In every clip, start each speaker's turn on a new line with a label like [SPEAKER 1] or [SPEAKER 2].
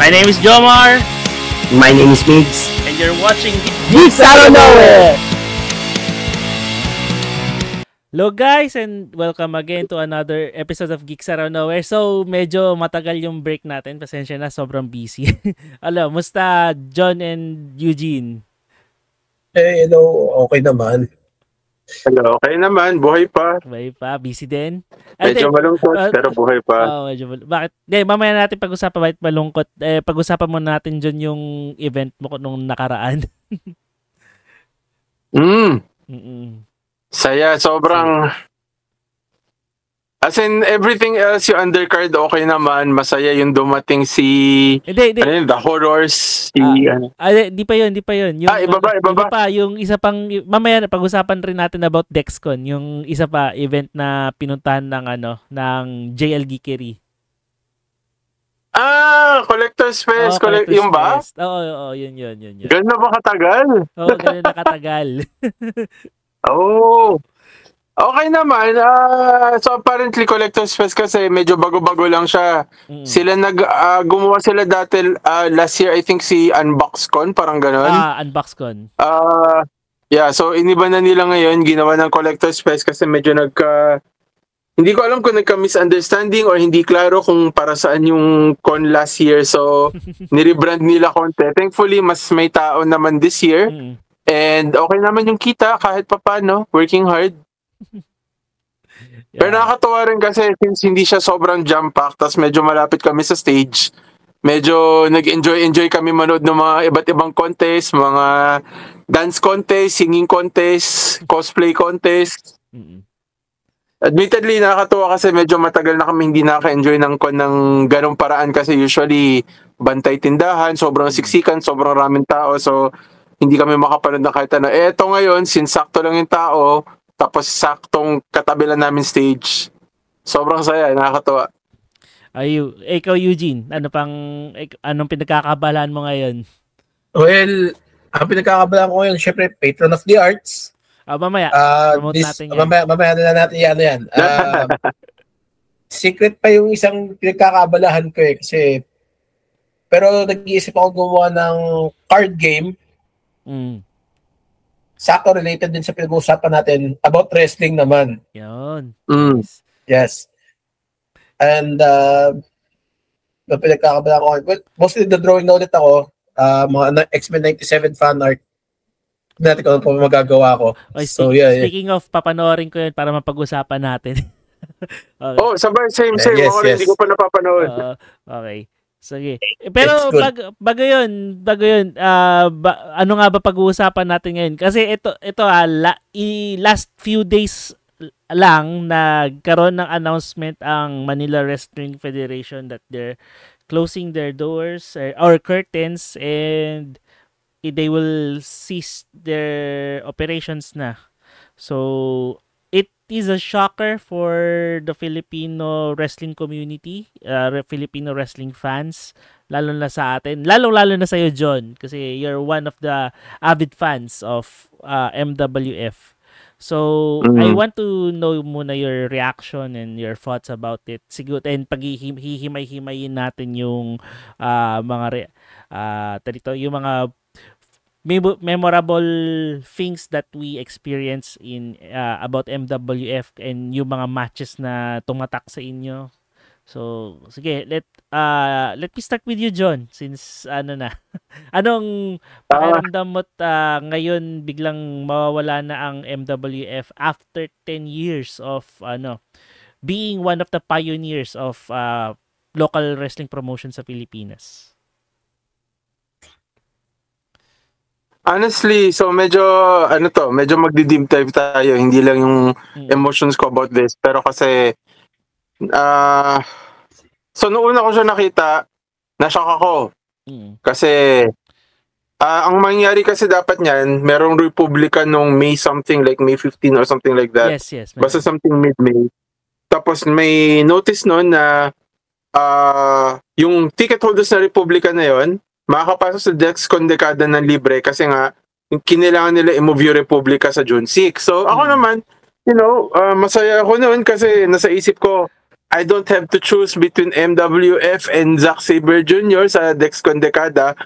[SPEAKER 1] My name is Jomar.
[SPEAKER 2] My name is Migs.
[SPEAKER 1] And you're watching
[SPEAKER 2] Geeks Out of Nowhere!
[SPEAKER 1] Hello guys and welcome again to another episode of Geeks Out of Nowhere. So medyo matagal yung break natin. Pasensya na, sobrang busy. Alam, musta John and Eugene?
[SPEAKER 3] Hello, okay naman.
[SPEAKER 4] Hello, okay naman, buhay pa.
[SPEAKER 1] Buhay pa, busy din.
[SPEAKER 4] Medyo malungkot, pero buhay pa.
[SPEAKER 1] Bakit? Mamaya natin pag-usapan bakit malungkot. Pag-usapan muna natin John yung event mo nung nakaraan.
[SPEAKER 4] Saya, sobrang... As in, everything else, yung undercard, okay naman. Masaya yung dumating si...
[SPEAKER 1] Hindi.
[SPEAKER 4] Ano yun, The Horrors.
[SPEAKER 1] Di pa yun. Yung,
[SPEAKER 4] iba ba?
[SPEAKER 1] Yung isa pang... Mamaya, pag-usapan rin natin about DexCon. Yung isa pa, event na pinuntahan ng JL Geekery.
[SPEAKER 4] Collector's Fest. Yung ba?
[SPEAKER 1] Oo, yun.
[SPEAKER 4] Ganun na ba katagal?
[SPEAKER 1] Oo, ganun na katagal.
[SPEAKER 4] Oh, okay naman. So apparently Collector's Fest kasi medyo bago-bago lang siya. Sila gumawa sila dati last year, I think si UnboxCon, parang gano'n.
[SPEAKER 1] UnboxCon.
[SPEAKER 4] Yeah, so iniba na nila ngayon, ginawa ng Collector's Fest kasi medyo hindi ko alam kung nagka-misunderstanding or hindi klaro kung para saan yung con last year. So nirebrand nila konti. Thankfully, mas may tao naman this year. And okay naman yung kita kahit papano, working hard. Pero nakakatuwa rin kasi since hindi siya sobrang jam-packed, tas medyo malapit kami sa stage, medyo nag-enjoy kami manood ng mga iba't ibang contest, mga dance contest, singing contest, cosplay contest. Admittedly, nakakatuwa kasi medyo matagal na kami hindi nakaka-enjoy ng con ng ganong paraan kasi usually bantay tindahan, sobrang siksikan, sobrang raming tao, so hindi kami makapanood ng kahit ano. Eto ngayon, since sakto lang yung tao, tapos saktong katabi lang namin stage. Sobrang saya, nakakatuwa.
[SPEAKER 1] Ikaw Eugene, anong pinagkakabalaan mo ngayon?
[SPEAKER 3] Well, ang pinagkakabalaan ko ngayon, syempre, Patron of the Arts.
[SPEAKER 1] Mamaya, promote natin yan.
[SPEAKER 3] Mamaya na natin yan. Secret pa yung isang pinagkakabalahan ko kasi pero nag-iisip ako gumawa ng card game. Sakto related din sa pinag-uusapan natin about wrestling naman.
[SPEAKER 1] Yun.
[SPEAKER 3] Yes. And pinagkakabalaan ko. But mostly the drawing na ulit ako. Mga X-Men 97 fan art. Hindi natin kung ano magagawa ko.
[SPEAKER 1] Speaking of, papanoorin ko yun para mapag-usapan natin.
[SPEAKER 4] Okay. Oh, sabay, same. Yes. Hindi ko pa napapanood.
[SPEAKER 1] Okay. Sige. Pero bago yun, ano nga ba pag-uusapan natin ngayon? Kasi ito last few days lang nagkaroon ng announcement ang Manila Wrestling Federation that they're closing their doors or curtains and they will cease their operations na. So it is a shocker for the Filipino wrestling community, Filipino wrestling fans, lalo na sa atin, lalo na sa iyo John, kasi you're one of the avid fans of MWF. So I want to know muna your reaction and your thoughts about it. Siguro and paghihimay-himayin natin yung yung mga memorable things that we experience in about MWF and yung mga matches na tumatak sa inyo. So sige, let me start with you John, since anong pakiramdam mo ngayon biglang mawawala na ang MWF after 10 years of being one of the pioneers of local wrestling promotion sa Pilipinas?
[SPEAKER 4] Honestly, so medyo magdi-deep dive tayo, hindi lang yung emotions ko about this, pero kasi so noong una ko siya nakita, na-shock ako. Kasi ang mangyari kasi dapat niyan, merong Republika nung May something, like May 15 or something like that.
[SPEAKER 1] Yes.
[SPEAKER 4] Basta something mid-May. Tapos may notice noon na yung ticket holders na Republika na yon makakapasok sa DexCon dekada ng libre kasi nga kailangan nila i-move yung Republika sa June 6. So ako naman, masaya ako noon kasi nasa isip ko, I don't have to choose between MWF and Zack Sabre Jr. sa Dexcon Dekada.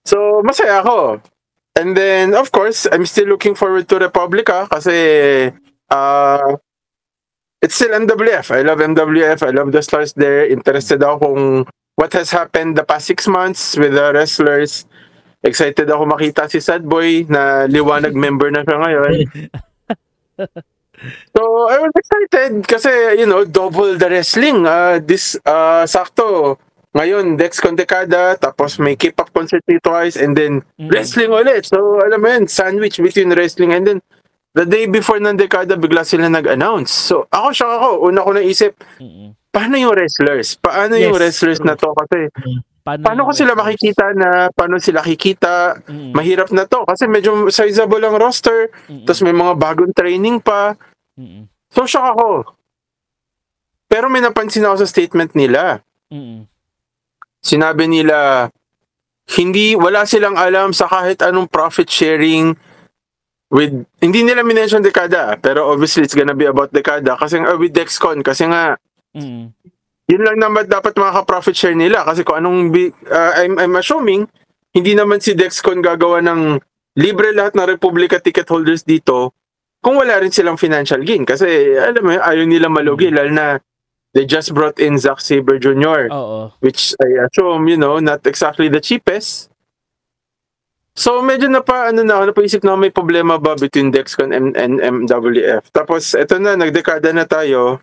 [SPEAKER 4] So, masaya ako. And then, of course, I'm still looking forward to Republica kasi it's still MWF. I love MWF. I love the stars there. Interested ako kung what has happened the past 6 months with the wrestlers. Excited ako makita si Sad Boy na liwanag member na siya ngayon. So, I was excited kasi, double the wrestling. Sakto. Ngayon, Dexcon Dekada, tapos may K-pop concert twice, and then wrestling ulit. So, alam mo yun, sandwich between wrestling, and then the day before ng Dekada, bigla sila nag-announce. So, shock ako. Una ko naisip, paano yung wrestlers? Paano yung wrestlers na to? Kasi, paano ko sila makikita na paano sila kikita? Mahirap na to kasi medyo sizable ang roster. Tapos may mga bagong training pa. So, shock ako. Pero may napansin ako sa statement nila. Sinabi nila, wala silang alam sa kahit anong profit sharing hindi nila minention Dekada, pero obviously it's gonna be about Dekada kasi with Dexcon, kasi nga, yun lang naman dapat makaka-profit share nila kasi kung anong I'm assuming hindi naman si Dexcon gagawa ng libre lahat ng Republika ticket holders dito kung wala rin silang financial gain kasi alam mo ayaw nila malugi lalo na they just brought in Zack Sabre Jr. Which I assume not exactly the cheapest. So medyo napaisip na may problema ba between Dexcon and MWF. Tapos eto na, nagdekada na tayo.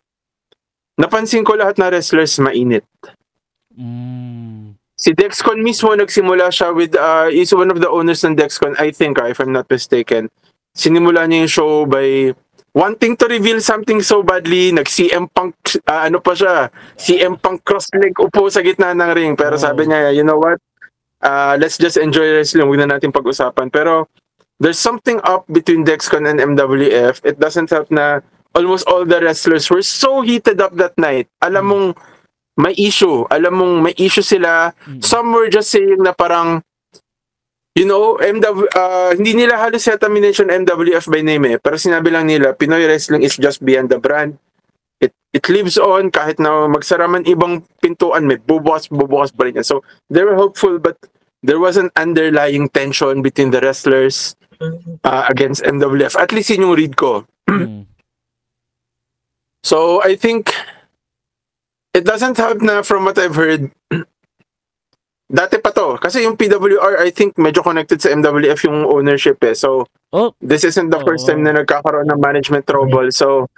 [SPEAKER 4] Napansin ko lahat na wrestlers mainit. Si Dexcon mismo nagsimula siya with is one of the owners ng Dexcon, I think, if I'm not mistaken. Sinimula niya yung show by wanting to reveal something so badly. Nag-CM Punk, CM Punk cross-leg upo sa gitna ng ring. Pero sabi niya, you know what? Let's just enjoy wrestling. Huwag na natin pag-usapan. Pero there's something up between Dexcon and MWF. It doesn't help na almost all the wrestlers were so heated up that night. Alam mong may issue. Sila. Some were just saying na parang, hindi nila halos yata minention MWF by name pero sinabi lang nila, Pinoy wrestling is just beyond the brand. It lives on kahit na magsaraman ibang pintuan, may bubukas pa rin yan. So, they were hopeful but there was an underlying tension between the wrestlers against MWF. At least yun yung read ko. So, I think it doesn't help na from what I've heard, dati pa to. Kasi yung PWR, I think, medyo connected sa MWF yung ownership So, this isn't the first time na nagkakaroon ng management trouble. So,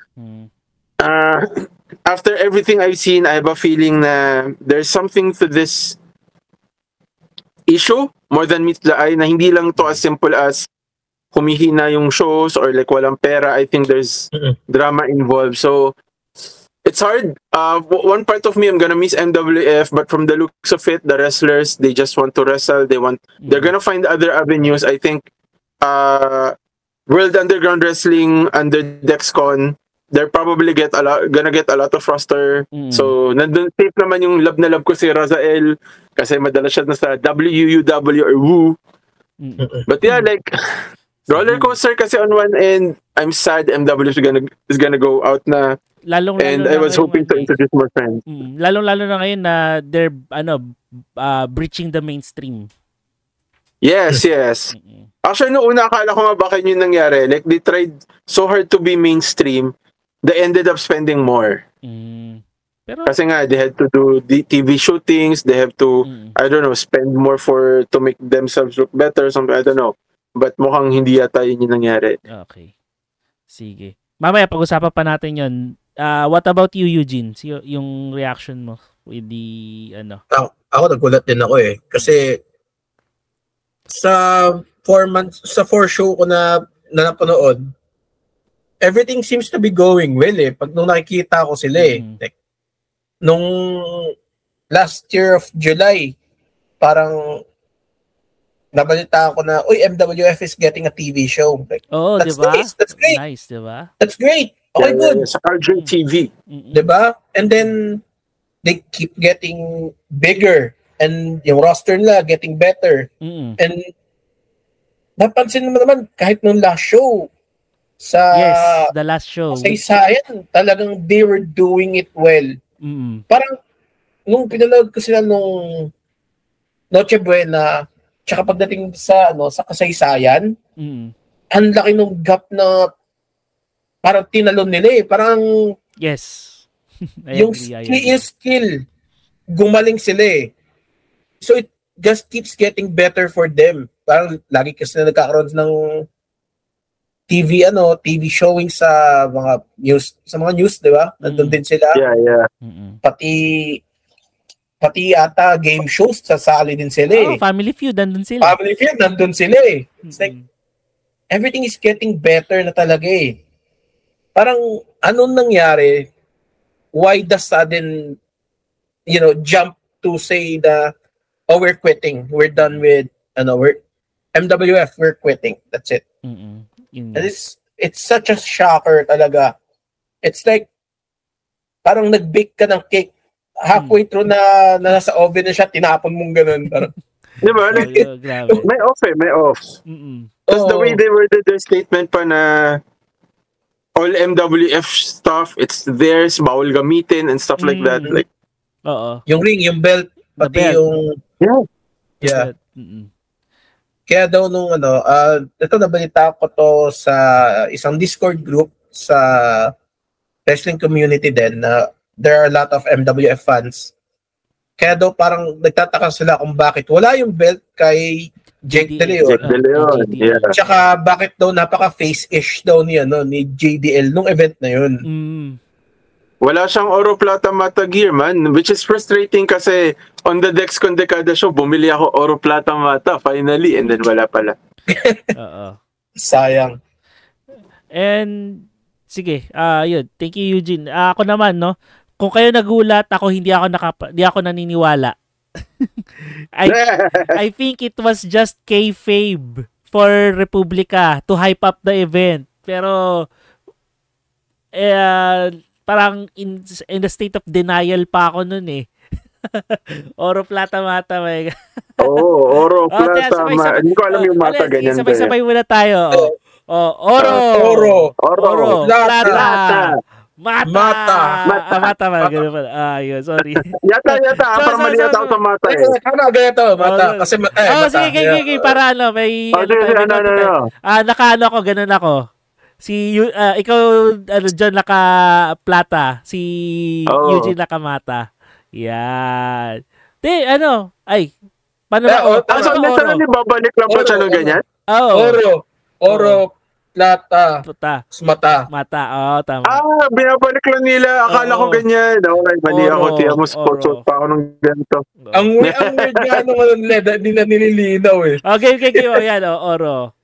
[SPEAKER 4] after everything I've seen, I have a feeling na there's something to this issue more than meets the eye na hindi lang to as simple as humihina yung shows or like walang pera. I think there's drama involved. So, it's hard. One part of me, I'm gonna miss MWF, but from the looks of it, the wrestlers, they just want to wrestle. They're gonna find other avenues. I think, World Underground Wrestling under Dexcon, they're probably gonna get a lot of roster. So, nandun safe naman yung love na love ko si Razael kasi madalas siya na sa WUW or Woo. But yeah, like, roller coaster kasi on one end, I'm sad MWF is gonna go out na. And I was hoping to introduce more friends.
[SPEAKER 1] Lalong-lalo na ngayon na they're breaching the mainstream.
[SPEAKER 4] Yes. Actually, noong una akala ko nga bakit yun nangyari. Like, they tried so hard to be mainstream, they ended up spending more.
[SPEAKER 1] Pero,
[SPEAKER 4] kasi nga, they had to do the TV shootings, they have to, I don't know, spend more to make themselves look better, something, I don't know. But mukhang hindi yata yun yung nangyari.
[SPEAKER 1] Okay. Sige. Mamaya, pag-usapan pa natin yun. What about you, Eugene? Yung reaction mo with the,
[SPEAKER 3] Ako nagulat din ako Kasi, sa 4 show ko na napanood, everything seems to be going well Pag nung nakikita ko sila Like, nung last year of July, parang nabalita ko na, MWF is getting a TV show. Like, that's
[SPEAKER 1] diba?
[SPEAKER 3] Nice. That's great.
[SPEAKER 1] Nice, diba?
[SPEAKER 3] That's great. Okay, good.
[SPEAKER 4] Sa RJ TV.
[SPEAKER 3] Diba? And then, they keep getting bigger. And yung roster nila getting better. And, napansin naman, kahit nung last show, sa
[SPEAKER 1] Yes, the last show.
[SPEAKER 3] kasaysayan, talagang they were doing it well. Parang nung pinanood ko sila nung Noche Buena, tsaka pagdating sa sa kasaysayan, ang laki nung gap na parang tinalon nila eh. Parang
[SPEAKER 1] yes.
[SPEAKER 3] yung skill, gumaling sila eh. So it just keeps getting better for them. Parang lagi kasi na nagkakaroon ng TV showing sa mga news, di ba? Nandun din sila.
[SPEAKER 4] Yeah.
[SPEAKER 3] Pati ata game shows, sasali din sila eh.
[SPEAKER 1] Family Feud, nandun sila.
[SPEAKER 3] Family Feud, nandun sila eh. It's like, everything is getting better na talaga eh. Parang, anong nangyari? Why the sudden, jump to say that, we're quitting. We're done with, MWF, we're quitting. That's it. And it's such a shocker talaga. It's like, parang nag-bake ka ng cake, halfway through na nasa oven na siya, tinapon mong ganun.
[SPEAKER 4] Di ba? May off. Because the way they worded their statement pa na all MWF stuff, it's theirs, bawal gamitin and stuff like that. Like,
[SPEAKER 3] yung ring, yung belt, pati yung... Yeah. Kaya daw nung ito nabalita ko to sa isang Discord group sa wrestling community din na there are a lot of MWF fans. Kaya daw parang nagtataka sila kung bakit wala yung belt kay Jake De Leon.
[SPEAKER 4] Yeah.
[SPEAKER 3] Tsaka bakit daw napaka-face-ish daw ni JDL nung event na yun.
[SPEAKER 4] Wala siyang Oro Plata Mata gear, man. Which is frustrating kasi on the Dex Con Decada show, bumili ako Oro Plata Mata finally and then wala pala.
[SPEAKER 3] Sayang.
[SPEAKER 1] And sige, yun. Thank you, Eugene. Ako naman, no? Kung kayo nagulat, ako hindi ako naniniwala. I think it was just kayfabe for Republica to hype up the event. Pero parang in the state of denial pa ako nun eh. Oro Plata Mata.
[SPEAKER 4] Oro Plata Mata. Hindi ko alam yung mata ganyan.
[SPEAKER 1] Sabay-sabay muna tayo. Oro Plata Mata. Ganun pala. Yun, sorry.
[SPEAKER 4] Yata. Para mali yata ako sa mata eh.
[SPEAKER 3] Ganito, mata. Kasi mata eh.
[SPEAKER 1] Sige. Para may... Nakaano ako, ganun ako. Ikaw, dyan naka-plata. Si Eugene naka-mata. Yan. Paano ba?
[SPEAKER 4] Literally, babalik lang pa siya ng ganyan?
[SPEAKER 3] Oro, plata, mata.
[SPEAKER 1] Tama.
[SPEAKER 3] Binabalik lang nila. Akala ko ganyan. Okay, mali ako. Tiyan mo, spot pa ako ng ganito. Ang weird nga hindi na nililinaw eh.
[SPEAKER 1] Okay. Yan, oro.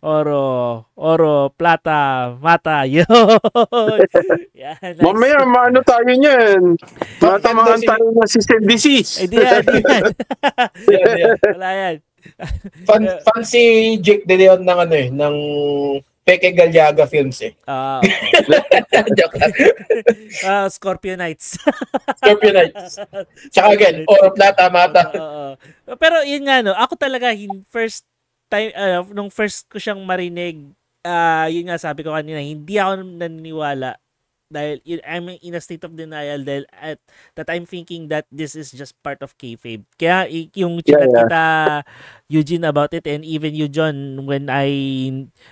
[SPEAKER 1] Oro, plata, mata. Yun. Yan,
[SPEAKER 4] mamaya, maano tayo niyan? Matamaan tayo na system disease.
[SPEAKER 1] Di yan. Wala yan.
[SPEAKER 3] Fan si Jake De Leon ng Peke Galiaga Films eh.
[SPEAKER 1] Scorpio Knights.
[SPEAKER 3] Tsaka again, Oro, Plata, Mata.
[SPEAKER 1] Pero yun nga, ako talaga, first time, nung first ko siyang marinig, yun nga sabi ko kanina, hindi ako naniniwala dahil I'm in a state of denial dahil at that I'm thinking that this is just part of kayfabe. Kaya yung chinat kita, Eugene, about it, and even you, John, when I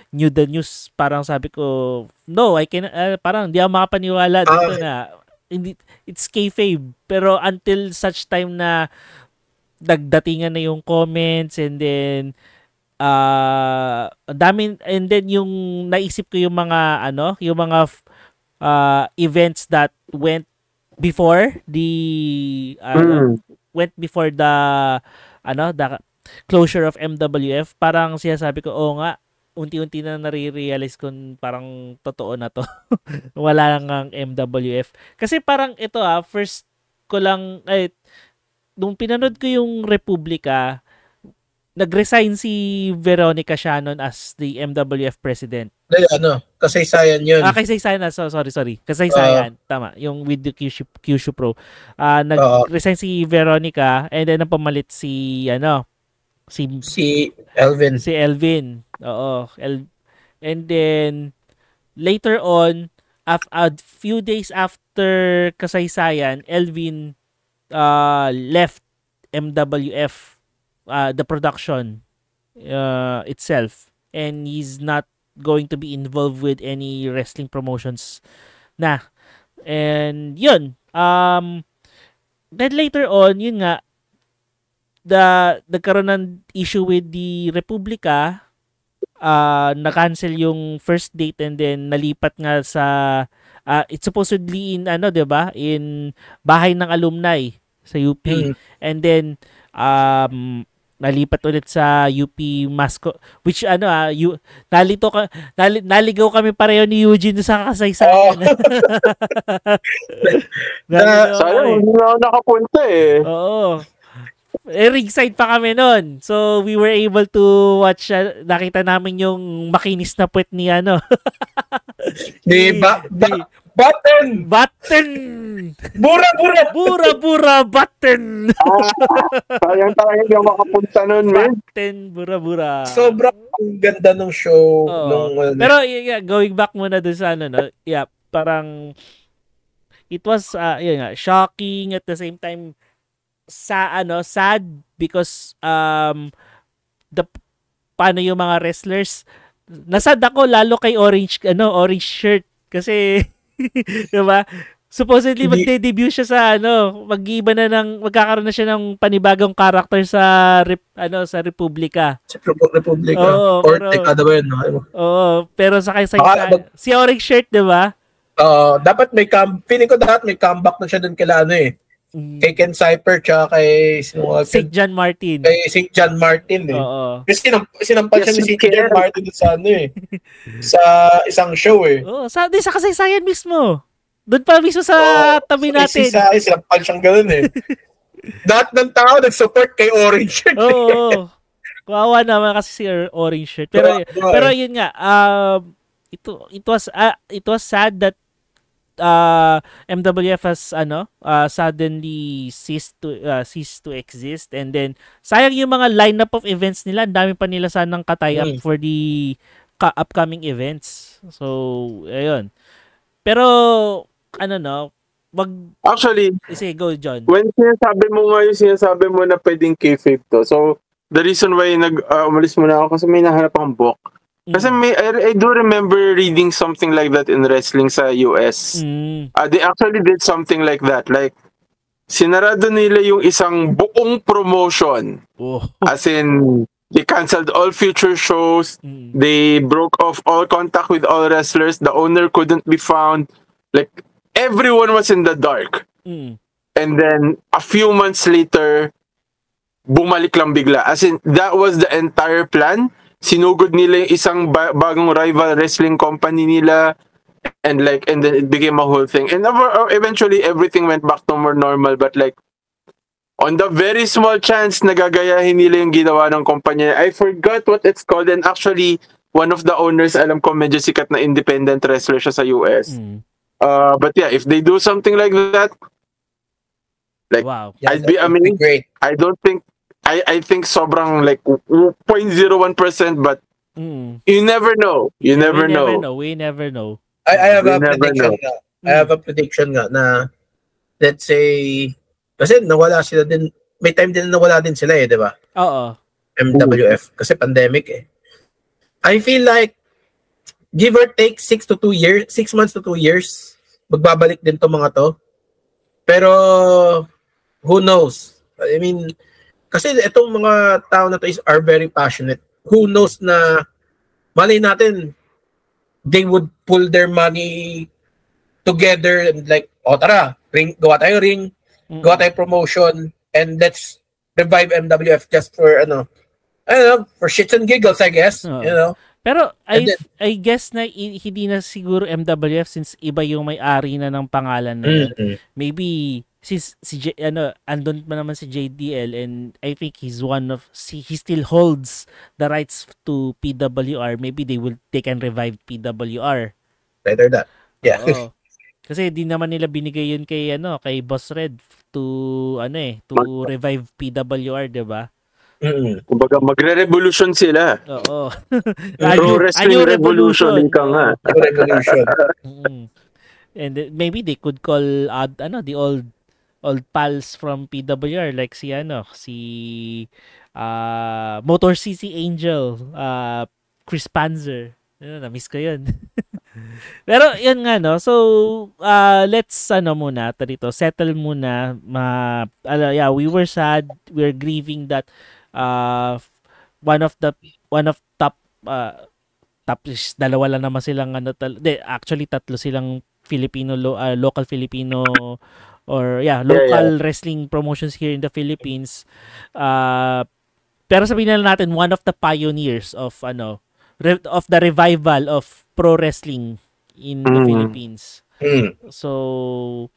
[SPEAKER 1] knew the news, parang sabi ko, no, I can parang hindi ako makapaniwala dito na it's kayfabe. Pero until such time na nagdatingan na yung comments and then dami, and then yung naisip ko yung mga events that went before the the closure of MWF. Parang sinasabi ko, nga, unti-unti na nare-realize kung parang totoo na to. Wala lang ang MWF. Kasi parang ito first ko lang, nung pinanood ko yung Republica, nag-resign si Veronica Shannon as the MWF president.
[SPEAKER 3] Kasaysayan yun.
[SPEAKER 1] Kasaysayan na. Sorry. Kasaysayan. Tama. Yung with the Kyushu Pro. Nag-resign si Veronica and then napamalit si Elvin. Si Elvin. Oo. And then later on, a few days after kasaysayan, Elvin left MWF, the production itself, and he's not going to be involved with any wrestling promotions na. And yun, then later on, yun nga, nagkaroon ng issue with the Republica, na-cancel yung first date, and then nalipat nga sa it's supposedly in diba, in bahay ng alumni sa UP. And then nalipat ulit sa UP Mascot, which naligaw kami pareho ni Eugene sa kasaysayan.
[SPEAKER 4] Sayang, hindi na ako nakapunta eh.
[SPEAKER 1] Oo. Ringside pa kami nun. So, we were able to watch, nakita namin yung makinis na puwet ni
[SPEAKER 3] Button!
[SPEAKER 1] Bura, button!
[SPEAKER 4] Sayang talaga hindi ako makapunta nun, man.
[SPEAKER 1] Button, bura.
[SPEAKER 3] Sobrang ganda ng show.
[SPEAKER 1] Pero, going back muna dun sa parang, it was, shocking at the same time, sad because paano yung mga wrestlers, nasad ako lalo kay orange shirt kasi diba, supposedly magde-debut siya sa magkakaroon na siya ng panibagong character sa Republika.
[SPEAKER 3] Sa Republika.
[SPEAKER 1] Pero sa si orange shirt, diba?
[SPEAKER 3] Dapat feeling ko may comeback na siya dun kila kay Ken Cypher tsaka kay
[SPEAKER 1] St. John Martin.
[SPEAKER 3] Kay St. John Martin Kasi sinampal siya ni St. John Martin sa sa isang show
[SPEAKER 1] sa kasaysayan mismo. Doon pa mismo sa tabi natin.
[SPEAKER 3] Sinampal siyang gano'n Lahat ng tao nag-support kay Orange Shirt.
[SPEAKER 1] Kawawa naman kasi si Orange Shirt. Pero yun nga, it was sad that MWF has suddenly ceased to exist, and then sayang yung mga lineup of events nila, ang dami pa nila sanang katay up for the upcoming events. So ayun. Pero
[SPEAKER 4] actually,
[SPEAKER 1] go John.
[SPEAKER 4] When sinasabi mo na pwedeng kayfabe to, so the reason why umalis muna ako kasi may nahanap akong book. Kasi I do remember reading something like that in wrestling sa US. They actually did something like that. Like, sinarado nila yung isang buong promotion. As in, they canceled all future shows. They broke off all contact with all wrestlers. The owner couldn't be found. Like, everyone was in the dark. And then, a few months later, bumalik lang bigla. As in, that was the entire plan. Sinugod nila yung isang bagong rival wrestling company nila, and then it became a whole thing. And eventually everything went back to more normal, but like on the very small chance nagagayahin nila yung ginawa ng kumpanya. I forgot what it's called, and actually one of the owners, alam ko medyo sikat na independent wrestler siya sa US. But yeah, if they do something like that, like
[SPEAKER 1] wow.
[SPEAKER 4] I'd be amazed. Great. I think sobrang like 0.01%, but you never know. We never know.
[SPEAKER 3] I have a prediction nga. I have a prediction nga na, let's say, kasi nawala sila din, may time din nawala din sila di ba?
[SPEAKER 1] Oo.
[SPEAKER 3] MWF, kasi pandemic I feel like, give or take 6 months to 2 years, magbabalik din to mga to. Pero, who knows? I mean, kasi itong mga tao na to are very passionate. Who knows na malay natin, they would pull their money together and like, tara, gawa tayo ring, gawa tayo promotion, and let's revive MWF just for, I don't know, for shits and giggles, I guess.
[SPEAKER 1] Pero I guess na hindi na siguro MWF since iba yung may-ari na ng pangalan na yun. Maybe since andun pa naman si JDL, and I think he still holds the rights to PWR. Maybe they can revive PWR.
[SPEAKER 3] Better that. Yeah.
[SPEAKER 1] Kasi di naman nila binigay yun kay Boss Red to revive PWR, 'di ba?
[SPEAKER 4] Kumbaga, magre-revolution sila.
[SPEAKER 1] Oo.
[SPEAKER 4] Pro Wrestling Revolution. Ika nga.
[SPEAKER 3] Revolution.
[SPEAKER 1] And maybe they could call the old pals from PWR like si Motor CC Angel, Chris Panzer. Na-miss ko yun. Pero yun nga no. So let's muna dito, settle muna. We were sad. We're grieving that one of top is dalawa lang naman silang actually tatlo silang Filipino local Filipino local wrestling promotions here in the Philippines. Pero sabihin na natin one of the pioneers of the revival of pro wrestling in the Philippines. So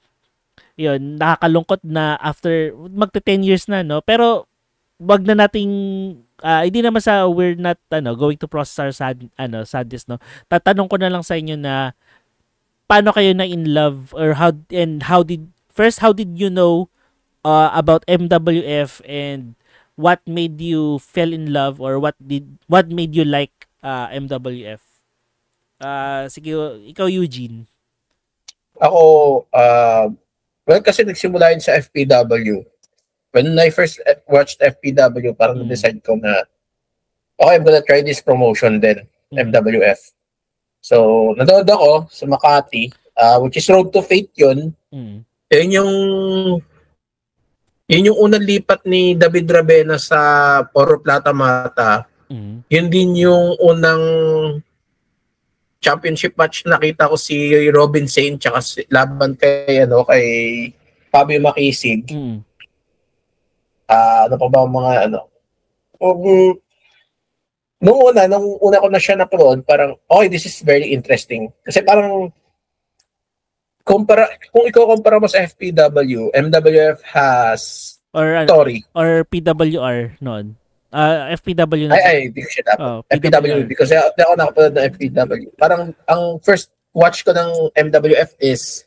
[SPEAKER 1] yun, nakakalungkot na after magta 10 years na no, pero wag na nating hindi naman we're not going to process our sadness no. Tatanong ko na lang sa inyo na paano kayo na in love, or how did you know about MWF, and what made you fell in love, or what made you like MWF? Sige, ikaw Eugene.
[SPEAKER 3] Ako kasi nagsimula yun sa FPW. When I first watched FPW, parang na-decide ko na okay, I'm gonna try this promotion then, MWF. So, nanood ako sa Makati, which is Road to Fate yun. Yun yung unang lipat ni David Ravena sa Oro Plata Mata. Yun din yung unang championship match nakita ko si Robin Sain tsaka laban kay Fabio Makisig. Ano pa ba mga nung una ko na siya napanood, parang okay, this is very interesting. Kasi parang kung iko-compare mo sa FPW, MWF has story.
[SPEAKER 1] Or PWR noon. FPW na.
[SPEAKER 3] Hindi ko siya dapat. FPW, because hindi ako nakapanood ng FPW. Parang ang first watch ko ng MWF is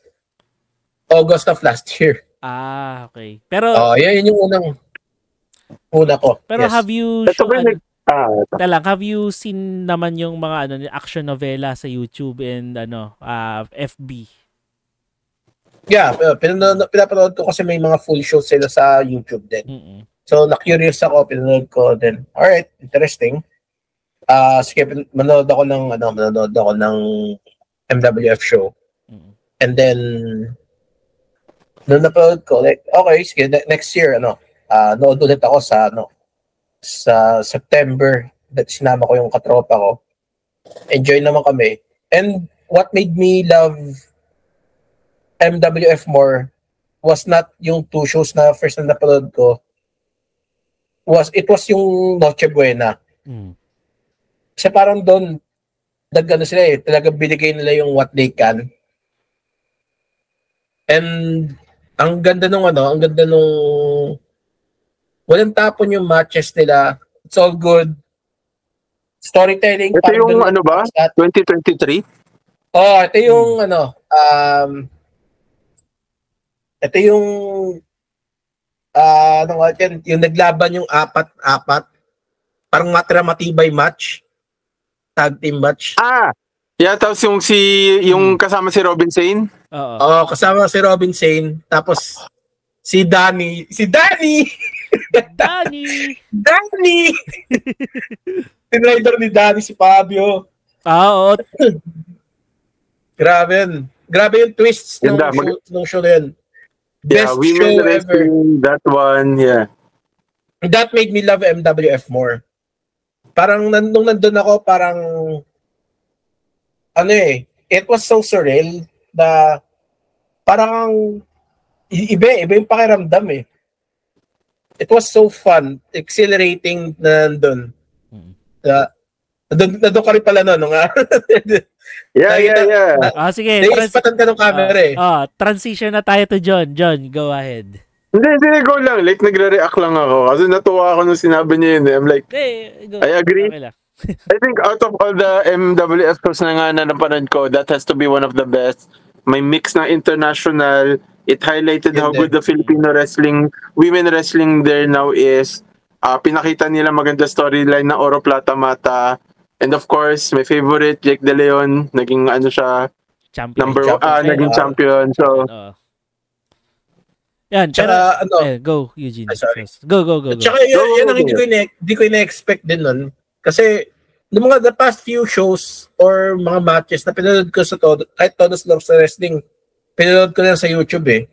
[SPEAKER 3] August of last year.
[SPEAKER 1] Okay. Pero
[SPEAKER 3] yun yung una ko.
[SPEAKER 1] Pero
[SPEAKER 3] yes.
[SPEAKER 1] Have you seen naman yung mga action novela sa YouTube and FB?
[SPEAKER 3] Yeah, pinapanood ko kasi may mga full shows sila sa YouTube din. So, na-curious ako, pinanood ko din. Alright, interesting. Sige, manood ako ng MWF show. And then, nung napanood ko, like, okay, sige, next year, nood ulit ako sa September, that sinama ko yung katropa ko. Enjoy naman kami. And what made me love MWF more was not yung two shows na first na napanood ko. It was yung Noche Buena. Kasi parang doon, sila talagang binigay nila yung what they can. And ang ganda nung walang tapon yung matches nila. It's all good. Storytelling.
[SPEAKER 4] Ito yung 2023?
[SPEAKER 3] Ito yung ito yung yung naglaban yung apat. Parang matibay match. Tag team match.
[SPEAKER 4] Yeah, tapos yung kasama si Robin Sain?
[SPEAKER 3] Oo, kasama si Robin Sain. Tapos si Danny. Tinrider ni Danny si Fabio.
[SPEAKER 1] Oo.
[SPEAKER 3] Grabe yung twists ng show na yun. Best show ever.
[SPEAKER 4] That one, yeah.
[SPEAKER 3] That made me love MWF more. Parang nung nandun ako, parang it was so surreal na parang iba yung pakiramdam eh. It was so fun, exhilarating na nandun. Nandun ka rin pala
[SPEAKER 4] Yeah.
[SPEAKER 1] Sige.
[SPEAKER 3] Naispatan ka ng camera eh.
[SPEAKER 1] Transition na tayo to John. John, go ahead.
[SPEAKER 4] Hindi, go lang. Like, nagre-react lang ako. Kasi natuwa ako nung sinabi niya yun. I'm like, I agree. Okay, I think out of all the MWF shows na napanood ko, that has to be one of the best. May mix na international. It highlighted how good the Filipino women wrestling there now is. Pinakita nila maganda storyline na Oro Plata Mata. And of course, my favorite, Jake De Leon, naging siya,
[SPEAKER 1] champion.
[SPEAKER 4] Naging champion. So,
[SPEAKER 1] yan,
[SPEAKER 3] tsaka,
[SPEAKER 1] go, Eugene.
[SPEAKER 3] Sorry.
[SPEAKER 1] Go.
[SPEAKER 3] Tsaka yan ang hindi ko ina-expect din nun. Kasi, the past few shows or mga matches na pinanood ko sa kahit Todos Loves Wrestling, pinanood ko na sa YouTube eh.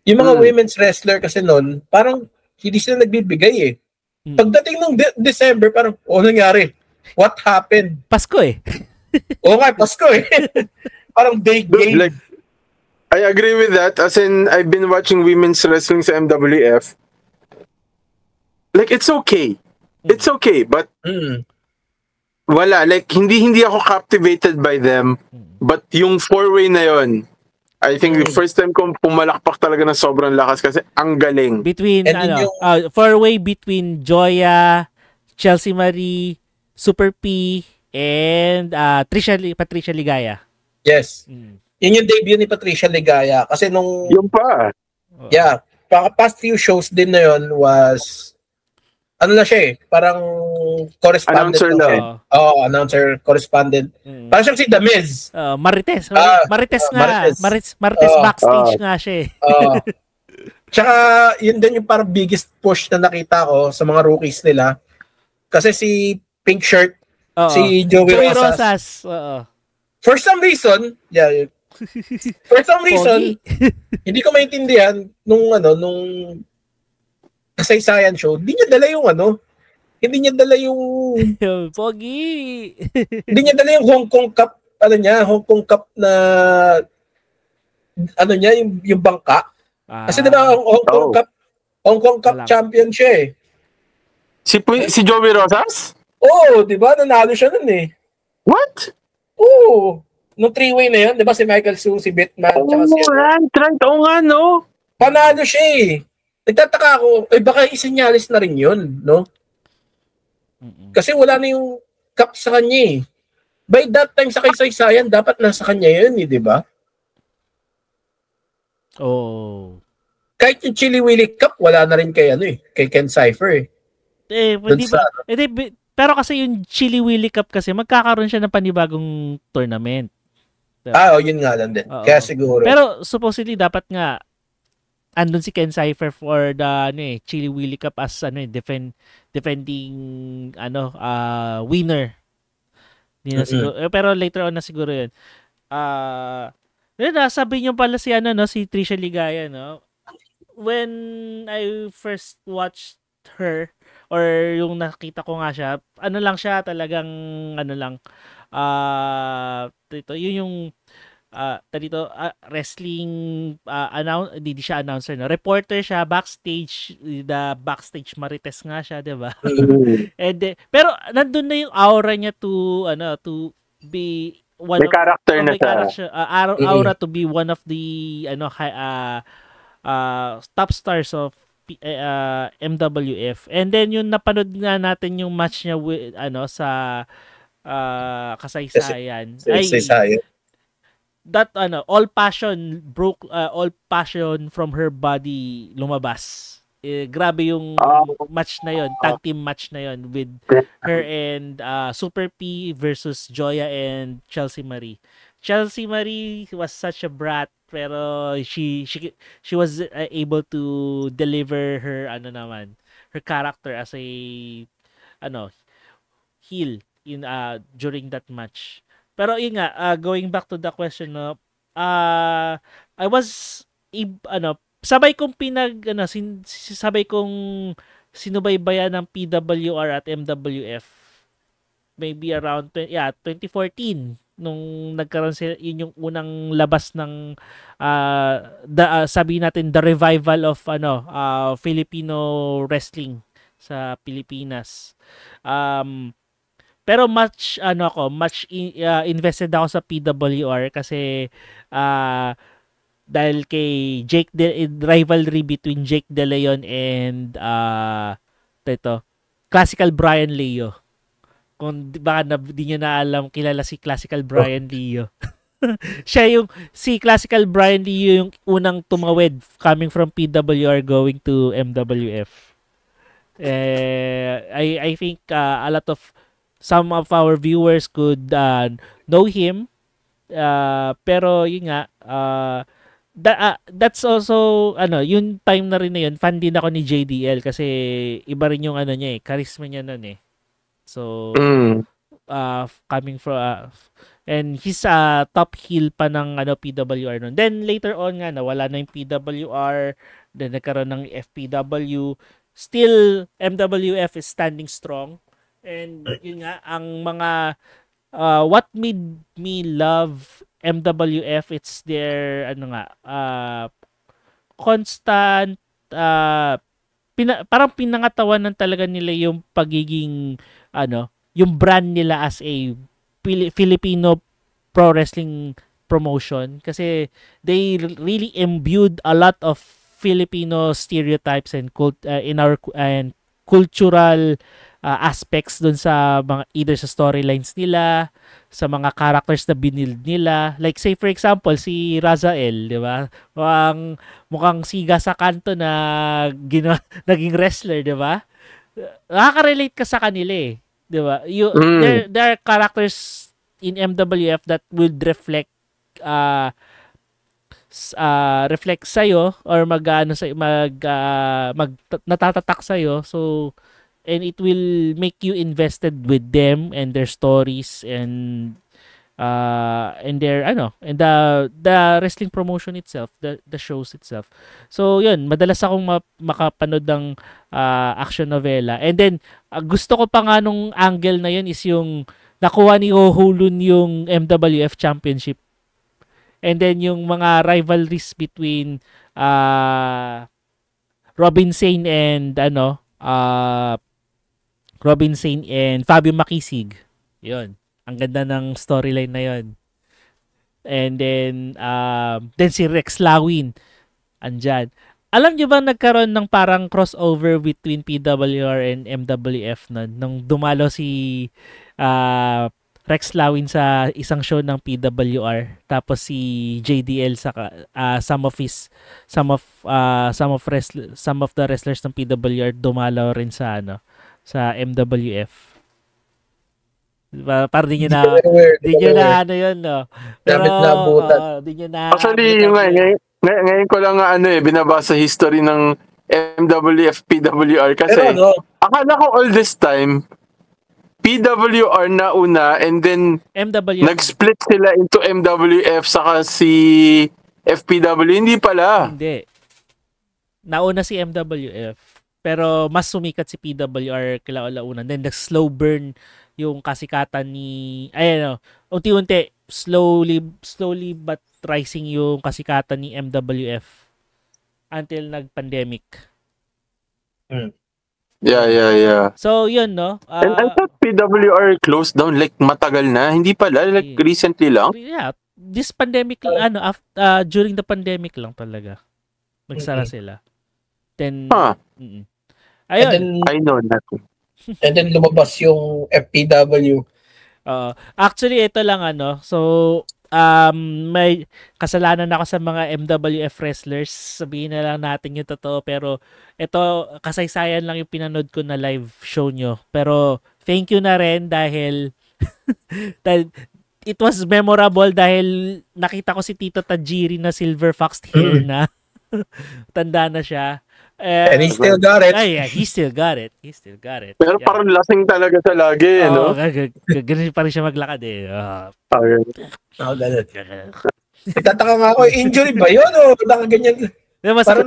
[SPEAKER 3] Yung mga women's wrestler kasi nun, parang hindi sila nagbibigay eh. Pagdating ng December, parang, nangyari? What happened?
[SPEAKER 1] Pasko eh.
[SPEAKER 3] Oo nga, Pasko eh. Parang big game.
[SPEAKER 4] Like, I agree with that. As in, I've been watching women's wrestling sa MWF. Like, it's okay. It's okay, but wala. Like, hindi ako captivated by them. But yung four-way na yon, I think the first time kong pumalakpak talaga ng sobrang lakas kasi ang galing.
[SPEAKER 1] Between, four-way between Joya, Chelsea Marie, Super P, and Patricia Ligaya.
[SPEAKER 3] Yes. Yun yung debut ni Patricia Ligaya. Kasi nung...
[SPEAKER 4] Yung pa.
[SPEAKER 3] Yeah. Past few shows din na yun was... Ano na siya eh. Parang correspondent.
[SPEAKER 4] Announcer lang.
[SPEAKER 3] Announcer, correspondent. Parang siyang si The Miz.
[SPEAKER 1] Marites. Marites nga. Marites backstage nga siya eh.
[SPEAKER 3] Tsaka, yun din yung parang biggest push na nakita ko sa mga rookies nila. Kasi si Pink Shirt, si Joey Rosas. For some reason, hindi ko maintindihan nung kasaysayan show, hindi niya dala yung
[SPEAKER 1] Pogi.
[SPEAKER 3] Hindi niya dala yung Hong Kong Cup, Hong Kong Cup na yung bangka. Kasi diba Hong Kong Cup champion siya eh.
[SPEAKER 4] Si Joey Rosas?
[SPEAKER 3] Oo, diba? Nanalo siya nun eh.
[SPEAKER 4] What?
[SPEAKER 3] Oo. Nung three-way na yun, diba si Michael Su, si Bitman, tsaka si...
[SPEAKER 4] Oo nga, no?
[SPEAKER 3] Panalo siya eh. Nagtataka ako, baka isinyalis na rin yun, no? Kasi wala na yung cup sa kanya eh. By that time sa kasaysayan, dapat nasa kanya yun eh, di ba? Kahit yung Chili Willy Cup, wala na rin kay kay Ken Cypher eh.
[SPEAKER 1] Pero kasi yung Chili Willy Cup kasi, magkakaroon siya ng panibagong tournament.
[SPEAKER 3] Yun nga lang din. Kaya siguro.
[SPEAKER 1] Pero supposedly, dapat nga, andun si Ken Cypher for the Chili Willy Cup as defending winner. Siguro, pero later on na siguro 'yun. Sabi niyo pala si si Tricia Ligaya, no? When I first watched her or yung nakita ko nga siya, lang siya talagang yun yung wrestling hindi siya announcer, no? Reporter siya, backstage, the backstage Marites nga siya, 'di ba? And pero nandun na yung aura niya to be one
[SPEAKER 4] may character na
[SPEAKER 1] siya. Aura to be one of the top stars of MWF. And then yung napanood nga natin yung match niya with sa kasaysayan. That all passion from her body lumabas. Grabe yung match na yon, tag team match na yon with her and Super P versus Joya and Chelsea Marie. Chelsea Marie was such a brat, pero she was able to deliver her her character as a heel in during that match. Pero yun nga, going back to the question, I was sabay kong sabay kong sinubaybayan ng PWR at MWF maybe around 2014 nung nagkaroon sila, yun yung unang labas ng sabi natin the revival of Filipino wrestling sa Pilipinas. Pero much invested ako sa PWR kasi dahil kay rivalry between Jake De Leon and Classical Brian Leo. Kung baka di nyo na alam, kilala si Classical Brian Leo. si Classical Brian Leo yung unang tumawid coming from PWR going to MWF. I think a lot of some of our viewers could know him. Pero yun nga, that's also yung time na rin na yun, fan din ako ni JDL kasi iba rin yung niya charisma niya nun eh. So coming from and he's top heel pa ng PWR nun. Then later on nga nawala na yung PWR, then nagkaroon ng FPW. Still MWF is standing strong. And yun nga ang mga what made me love MWF, it's their constant parang pinangatawan ng talaga nila yung pagiging yung brand nila as a Filipino pro wrestling promotion kasi they really imbued a lot of Filipino stereotypes and in our and cultural aspects dun sa mga either sa storylines nila, sa mga characters na binild nila. Like say for example si Razael, di ba? Mukhang siga sa kanto na naging wrestler, di ba? Nakaka-relate ka sa kanila eh. Di ba? There are characters in MWF that would reflect sa'yo or natatatak sa'yo. So, and it will make you invested with them and their stories and their and the wrestling promotion itself, the shows itself. So, yun, madalas akong makapanood ng action novela. And then, gusto ko pa nga nung angle na yun is yung nakuha ni Ohulun yung MWF Championship. And then yung mga rivalries between Robin Sane and Robin Sane and Fabio Makisig. 'Yon. Ang ganda ng storyline na 'yon. And then si Rex Lawin andyan. Alam niyo ba nagkaroon ng parang crossover between PWR and MWF nung dumalo si Rex Lawin sa isang show ng PWR, tapos si JDL sa some of the wrestlers ng PWR dumalaw rin sa MWF. Parang di nyo na yun, no? Pero di nyo na
[SPEAKER 4] actually ngayon ko lang binabasa history ng MWF PWR kasi akala ko all this time PWR na una and then
[SPEAKER 1] MWF
[SPEAKER 4] nag-split sila into MWF saka si FPW. Hindi pala.
[SPEAKER 1] Hindi. Nauna si MWF pero mas sumikat si PWR kila-una. Then nag-slow burn yung kasikatan ni unti-unti slowly but rising yung kasikatan ni MWF until nag-pandemic.
[SPEAKER 4] Yeah.
[SPEAKER 1] So, yun, no?
[SPEAKER 4] And I thought PWR closed down like matagal na. Hindi pala, like recently lang.
[SPEAKER 1] Yeah. This pandemic, during the pandemic lang talaga. Nagsara sila. Then, ayun.
[SPEAKER 4] I know that.
[SPEAKER 3] And then lumabas yung FPW.
[SPEAKER 1] Actually, ito lang, so, may kasalanan ako sa mga MWF wrestlers. Sabihin na lang natin yung totoo. Pero ito, kasaysayan lang yung pinanood ko na live show nyo. Pero thank you na rin dahil it was memorable dahil nakita ko si Tito Tajiri na silver foxed hair na. Tanda na siya.
[SPEAKER 3] And he still got it.
[SPEAKER 1] Yeah, he still got it.
[SPEAKER 4] Pero parang lasing talaga sa lagi, no?
[SPEAKER 1] Ganun pa rin siya maglakad eh.
[SPEAKER 3] Ganun. Nagtataka nga ako, injury ba yun o nakaganyan?
[SPEAKER 1] Sa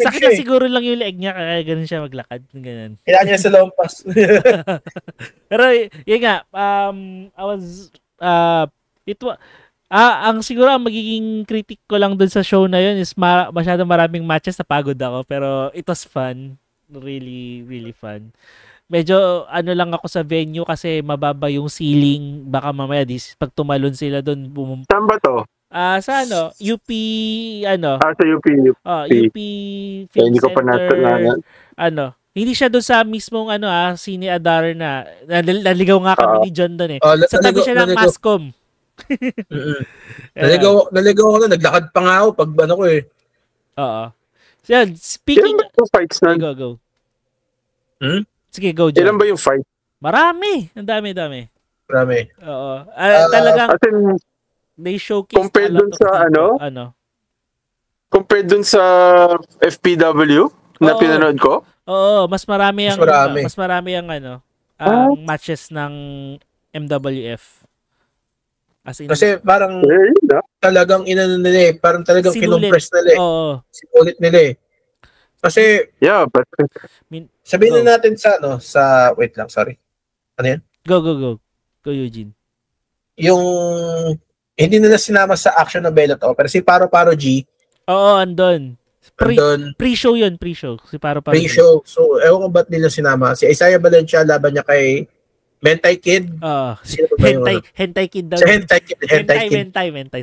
[SPEAKER 1] kanya siguro lang yung leeg niya kaya ganun siya maglakad. Ganun.
[SPEAKER 3] Kailangan niya sa lompas.
[SPEAKER 1] Pero yun nga, ang siguro ang magiging critic ko lang dun sa show na yun is masyadong maraming matches, napagod ako. Pero it was fun. Really, really fun. Medyo lang ako sa venue kasi mababa yung ceiling. Baka mamaya pag tumalon sila dun.
[SPEAKER 4] Saan ba to?
[SPEAKER 1] Sa UP,
[SPEAKER 4] sa UP.
[SPEAKER 1] UP Film
[SPEAKER 4] hindi ko pa
[SPEAKER 1] Center. Hindi siya doon sa mismong Cine Adar na. Naligaw nga kami ni John doon eh. Sa tabi siya ng Mascom.
[SPEAKER 3] Naligaw ako na, naglakad pa nga ako pag
[SPEAKER 1] Oo. So, yan, speaking
[SPEAKER 4] fights na.
[SPEAKER 1] Go. Sige, go John.
[SPEAKER 4] Ilan ba yung fight?
[SPEAKER 1] Marami. Ang dami.
[SPEAKER 3] Marami.
[SPEAKER 1] Oo. Talagang they showcase
[SPEAKER 4] compared dun sa compared dun sa FPW na pinanood ko?
[SPEAKER 1] Oo, mas marami ang ang matches ng MWF. As in,
[SPEAKER 3] kasi parang talagang inano nila parang talagang kinompress nila sinulit nila Kasi sabihin na natin sa wait lang, sorry. Ano yan?
[SPEAKER 1] Go Eugene.
[SPEAKER 3] Yung hindi nila sinama sa action novela to, pero si Paro G.
[SPEAKER 1] Oo, andun. Pre-show yun, pre-show. Si Paro G.
[SPEAKER 3] Pre-show. So, ewan ko ba't nila sinama. Si Isaiah Valencia, laban niya kay Mentai Kid.
[SPEAKER 1] Hentai Kid daw.
[SPEAKER 3] Si Hentai,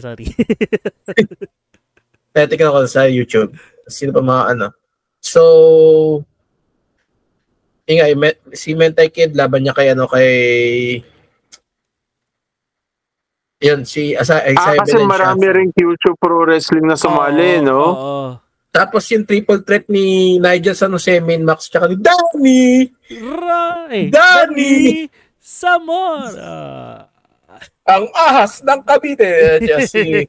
[SPEAKER 1] sorry.
[SPEAKER 3] Tingnan ko sa YouTube. Sino pa mga So, si Mentai Kid, laban niya kay yun, si Isaiah
[SPEAKER 4] kasi
[SPEAKER 3] Valencia.
[SPEAKER 4] Marami rin Kyushu Pro Wrestling na sumali, no?
[SPEAKER 1] Oo.
[SPEAKER 3] Tapos yung triple threat ni Nigel San Jose, Main Max, tsaka ni Danny
[SPEAKER 1] Zamora.
[SPEAKER 3] Ang ahas ng Cavite. Si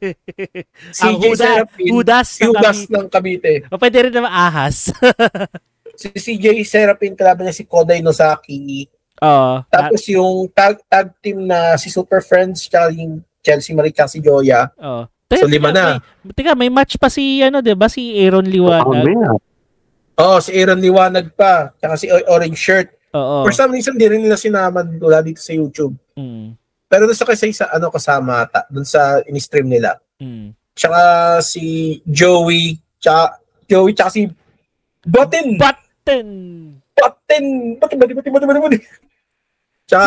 [SPEAKER 3] CJ Serapin. Hudas ng Cavite.
[SPEAKER 1] O pwede rin naman ahas.
[SPEAKER 3] Si CJ Serapin, kalaban niya si Kodai Nozaki. Tapos yung tag team na si Super Friends, tsaka yung Chelsea Marie, tsaka si Joya. So 5 na.
[SPEAKER 1] Teka, may match pa si diba? Si Aaron Liwanag.
[SPEAKER 3] Si Aaron Liwanag pa. Tsaka si Orange Shirt. For some reason, di rin nila sinama wala dito sa YouTube. Pero doon sa kasama doon sa in-stream nila. Tsaka si Joey, tsaka si Batin. Tsaka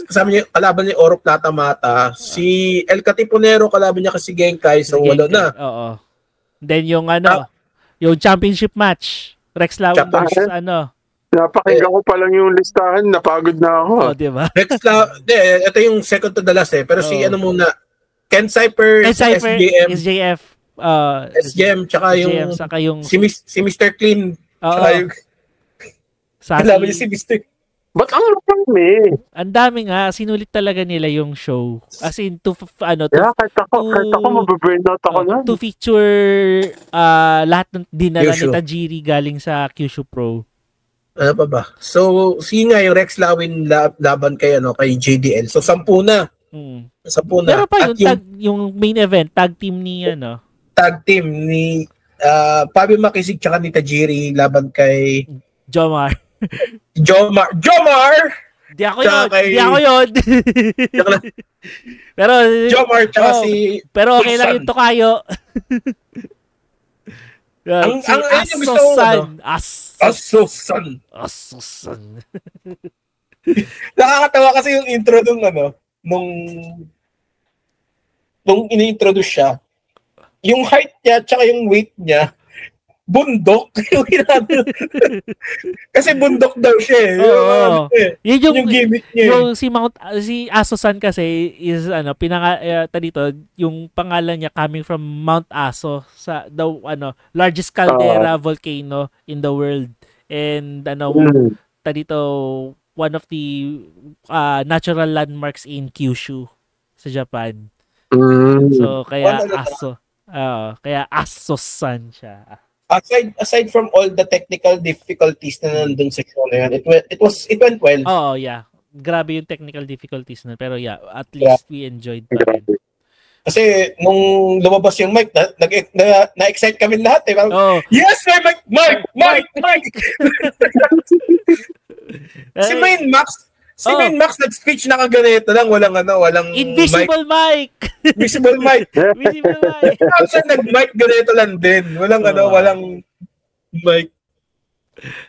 [SPEAKER 3] kasama niya, kalaban niya Oro Plata Mata. Si El Catiponero, kalaban niya kasi Genkai. So, wala na.
[SPEAKER 1] Oo. Then yung yung championship match. Rex Lawin versus
[SPEAKER 4] Napakinggan ko pa lang yung listahan, napagod na ako.
[SPEAKER 1] Diba?
[SPEAKER 3] Ito yung second to the last Pero si muna, Ken Cypher,
[SPEAKER 1] SJF.
[SPEAKER 3] SJM, tsaka yung si Mr. Clean. Tsaka yung kalaban niya si Mr.
[SPEAKER 4] Ba't ang marami?
[SPEAKER 1] Ang dami nga, sinulit talaga nila yung show. As in,
[SPEAKER 4] kahit ako mababurn out ako na.
[SPEAKER 1] To feature lahat ng dinala ni Tajiri galing sa Kyushu Pro.
[SPEAKER 3] Ano pa ba? So, yung Rex Lawin laban kay JDL. So, 10 na. 10 na.
[SPEAKER 1] Pero pa yung main event, tag team ni
[SPEAKER 3] Tag team ni Fabio Makisig tsaka ni Tajiri laban kay
[SPEAKER 1] Jomar. Di ako yun. Pero
[SPEAKER 3] Jomar tsaka
[SPEAKER 1] pero okay lang yung Tokayo.
[SPEAKER 3] Ang Asosan. Nakakatawa kasi yung intro nung ini-introduce siya. Yung height niya tsaka yung weight niya, bundok. Kasi bundok daw siya.
[SPEAKER 1] Yung
[SPEAKER 3] gimmick niya.
[SPEAKER 1] Yung si Aso-san kasi is dito, yung pangalan niya coming from Mount Aso sa largest caldera volcano in the world. And dito one of the natural landmarks in Kyushu sa Japan. So kaya kaya Aso-san siya.
[SPEAKER 3] Aside from all the technical difficulties na nandun sa show na yun, it went well.
[SPEAKER 1] Yeah. Grabe yung technical difficulties na, pero at least we enjoyed pa rin.
[SPEAKER 3] Kasi nung lumabas yung mic, na-excite kami lahat yes, Mike! Si Main Max nag-speech na kaganito lang, walang
[SPEAKER 1] Invisible mic.
[SPEAKER 3] Invisible mic. Saan nag-mic ganito lang din. Walang mic.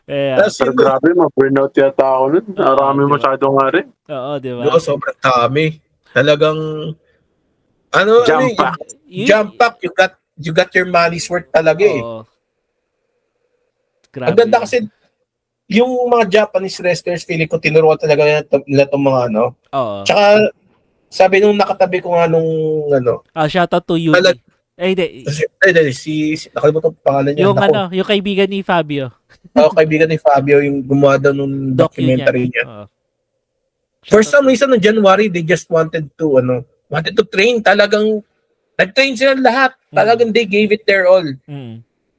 [SPEAKER 4] Pero grabe, ma-burnout yata ako nun. Marami masyado nga rin.
[SPEAKER 1] Oo, di ba?
[SPEAKER 3] Sobrang dami. Talagang jump pack. You got your money's worth talaga
[SPEAKER 1] Grabe.
[SPEAKER 3] Ang ganda kasi yung mga Japanese wrestlers, feeling ko tinuruan talaga nila itong mga Tsaka, sabi nung nakatabi ko nga nung
[SPEAKER 1] shoutout to you.
[SPEAKER 3] Hindi, nakalimutan ko pangalan niya.
[SPEAKER 1] Yung kaibigan ni Fabio.
[SPEAKER 3] kaibigan ni Fabio yung gumawa daw nung documentary niya. For some reason, no January, they just wanted to train. Talagang, nag-train sila lahat. Talagang they gave it their all.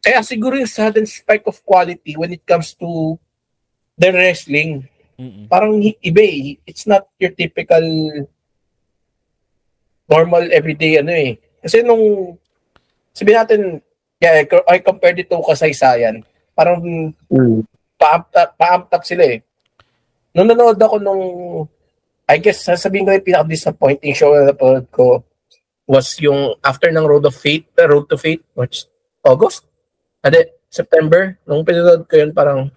[SPEAKER 3] Kaya siguro yung sudden spike of quality when it comes to their wrestling, parang iba eh. It's not your typical normal everyday Kasi nung, sabihin natin, I compared it to kasaysayan. Parang pa-amp up sila eh. Nung nanood ako I guess sasabihin ko yung pinaka-disappointing show na napanood ko was yung after ng Road to Fate, which August? September. Nung pinanood ko yun, parang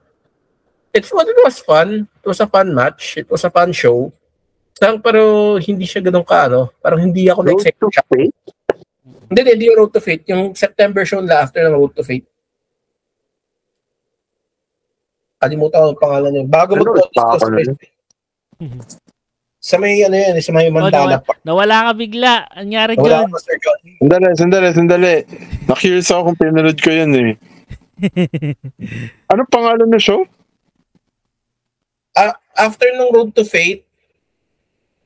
[SPEAKER 3] it was fun. It was a fun match. It was a fun show. Pero hindi siya ganun parang hindi ako na-excited.
[SPEAKER 4] Road to Fate?
[SPEAKER 3] Hindi yung Road to Fate. Yung September show na after ng Road to Fate. Kalimutan ko ang pangalan niya. Bago sa may sa may Mandala pa.
[SPEAKER 1] Nawala ka bigla. Anyari dyan?
[SPEAKER 4] Sandali. Na-curious ako kung pinanood ko yun eh. Ano pangalan ng show?
[SPEAKER 3] After ng Road to Fate,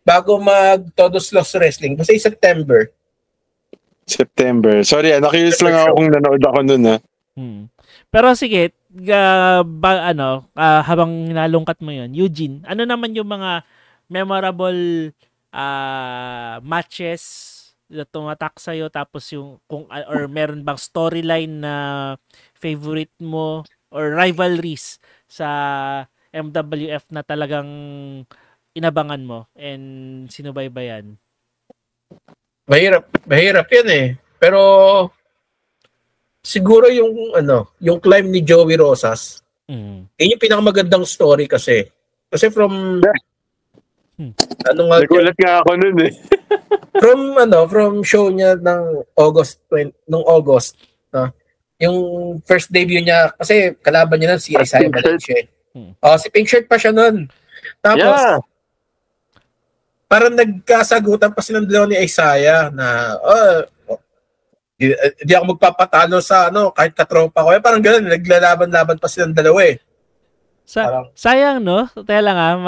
[SPEAKER 3] bago mag-Todos Los Wrestling, kasi September.
[SPEAKER 4] Sorry, na-curious lang ako kung nanood ako nun
[SPEAKER 1] Pero sige, habang nalungkat mo yun, Eugene, ano naman yung mga memorable matches na tumatak sa'yo, tapos yung or meron bang storyline na favorite mo or rivalries sa MWF na talagang inabangan mo and sinubaybayan?
[SPEAKER 3] Mahirap yan eh. Pero siguro yung climb ni Joey Rosas. Yun yung pinakamagandang story kasi. Kasi from
[SPEAKER 4] nagulat nga ako nun eh.
[SPEAKER 3] from show niya ng August, yung first debut niya, kasi kalaban niya nun si Isaiah Valencia. Si Pink Shirt pa siya nun. Tapos, parang nagkasagutan pa silang dalawa ni Isaiah na, di ako magpapatalo sa kahit katropa ko. Parang gano'n, naglalaban-laban pa silang dalawa eh.
[SPEAKER 1] Sayang, no? Kaya lang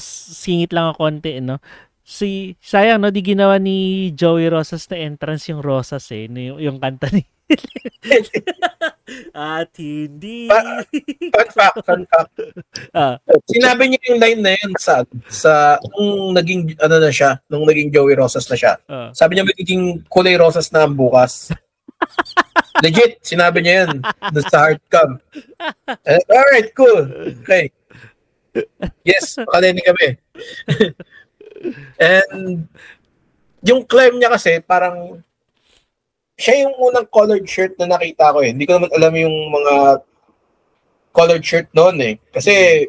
[SPEAKER 1] singit lang ako konti, no? Sayang, no? Di ginawa ni Joey Rosas na entrance yung Rosas eh. Yung kanta ni at hindi.
[SPEAKER 3] Fun fact. Sinabi niya yung line na yun sa nung naging nung naging Joey Rosas na siya. Sabi niya magiging kulay rosas na ang bukas. Legit, sinabi niya yun doon sa Hardcam. Alright, cool. Okay. Yes, makalinig kami. And yung climb niya kasi parang siya yung unang colored shirt na nakita ko eh. Hindi ko naman alam yung mga colored shirt noon eh. Kasi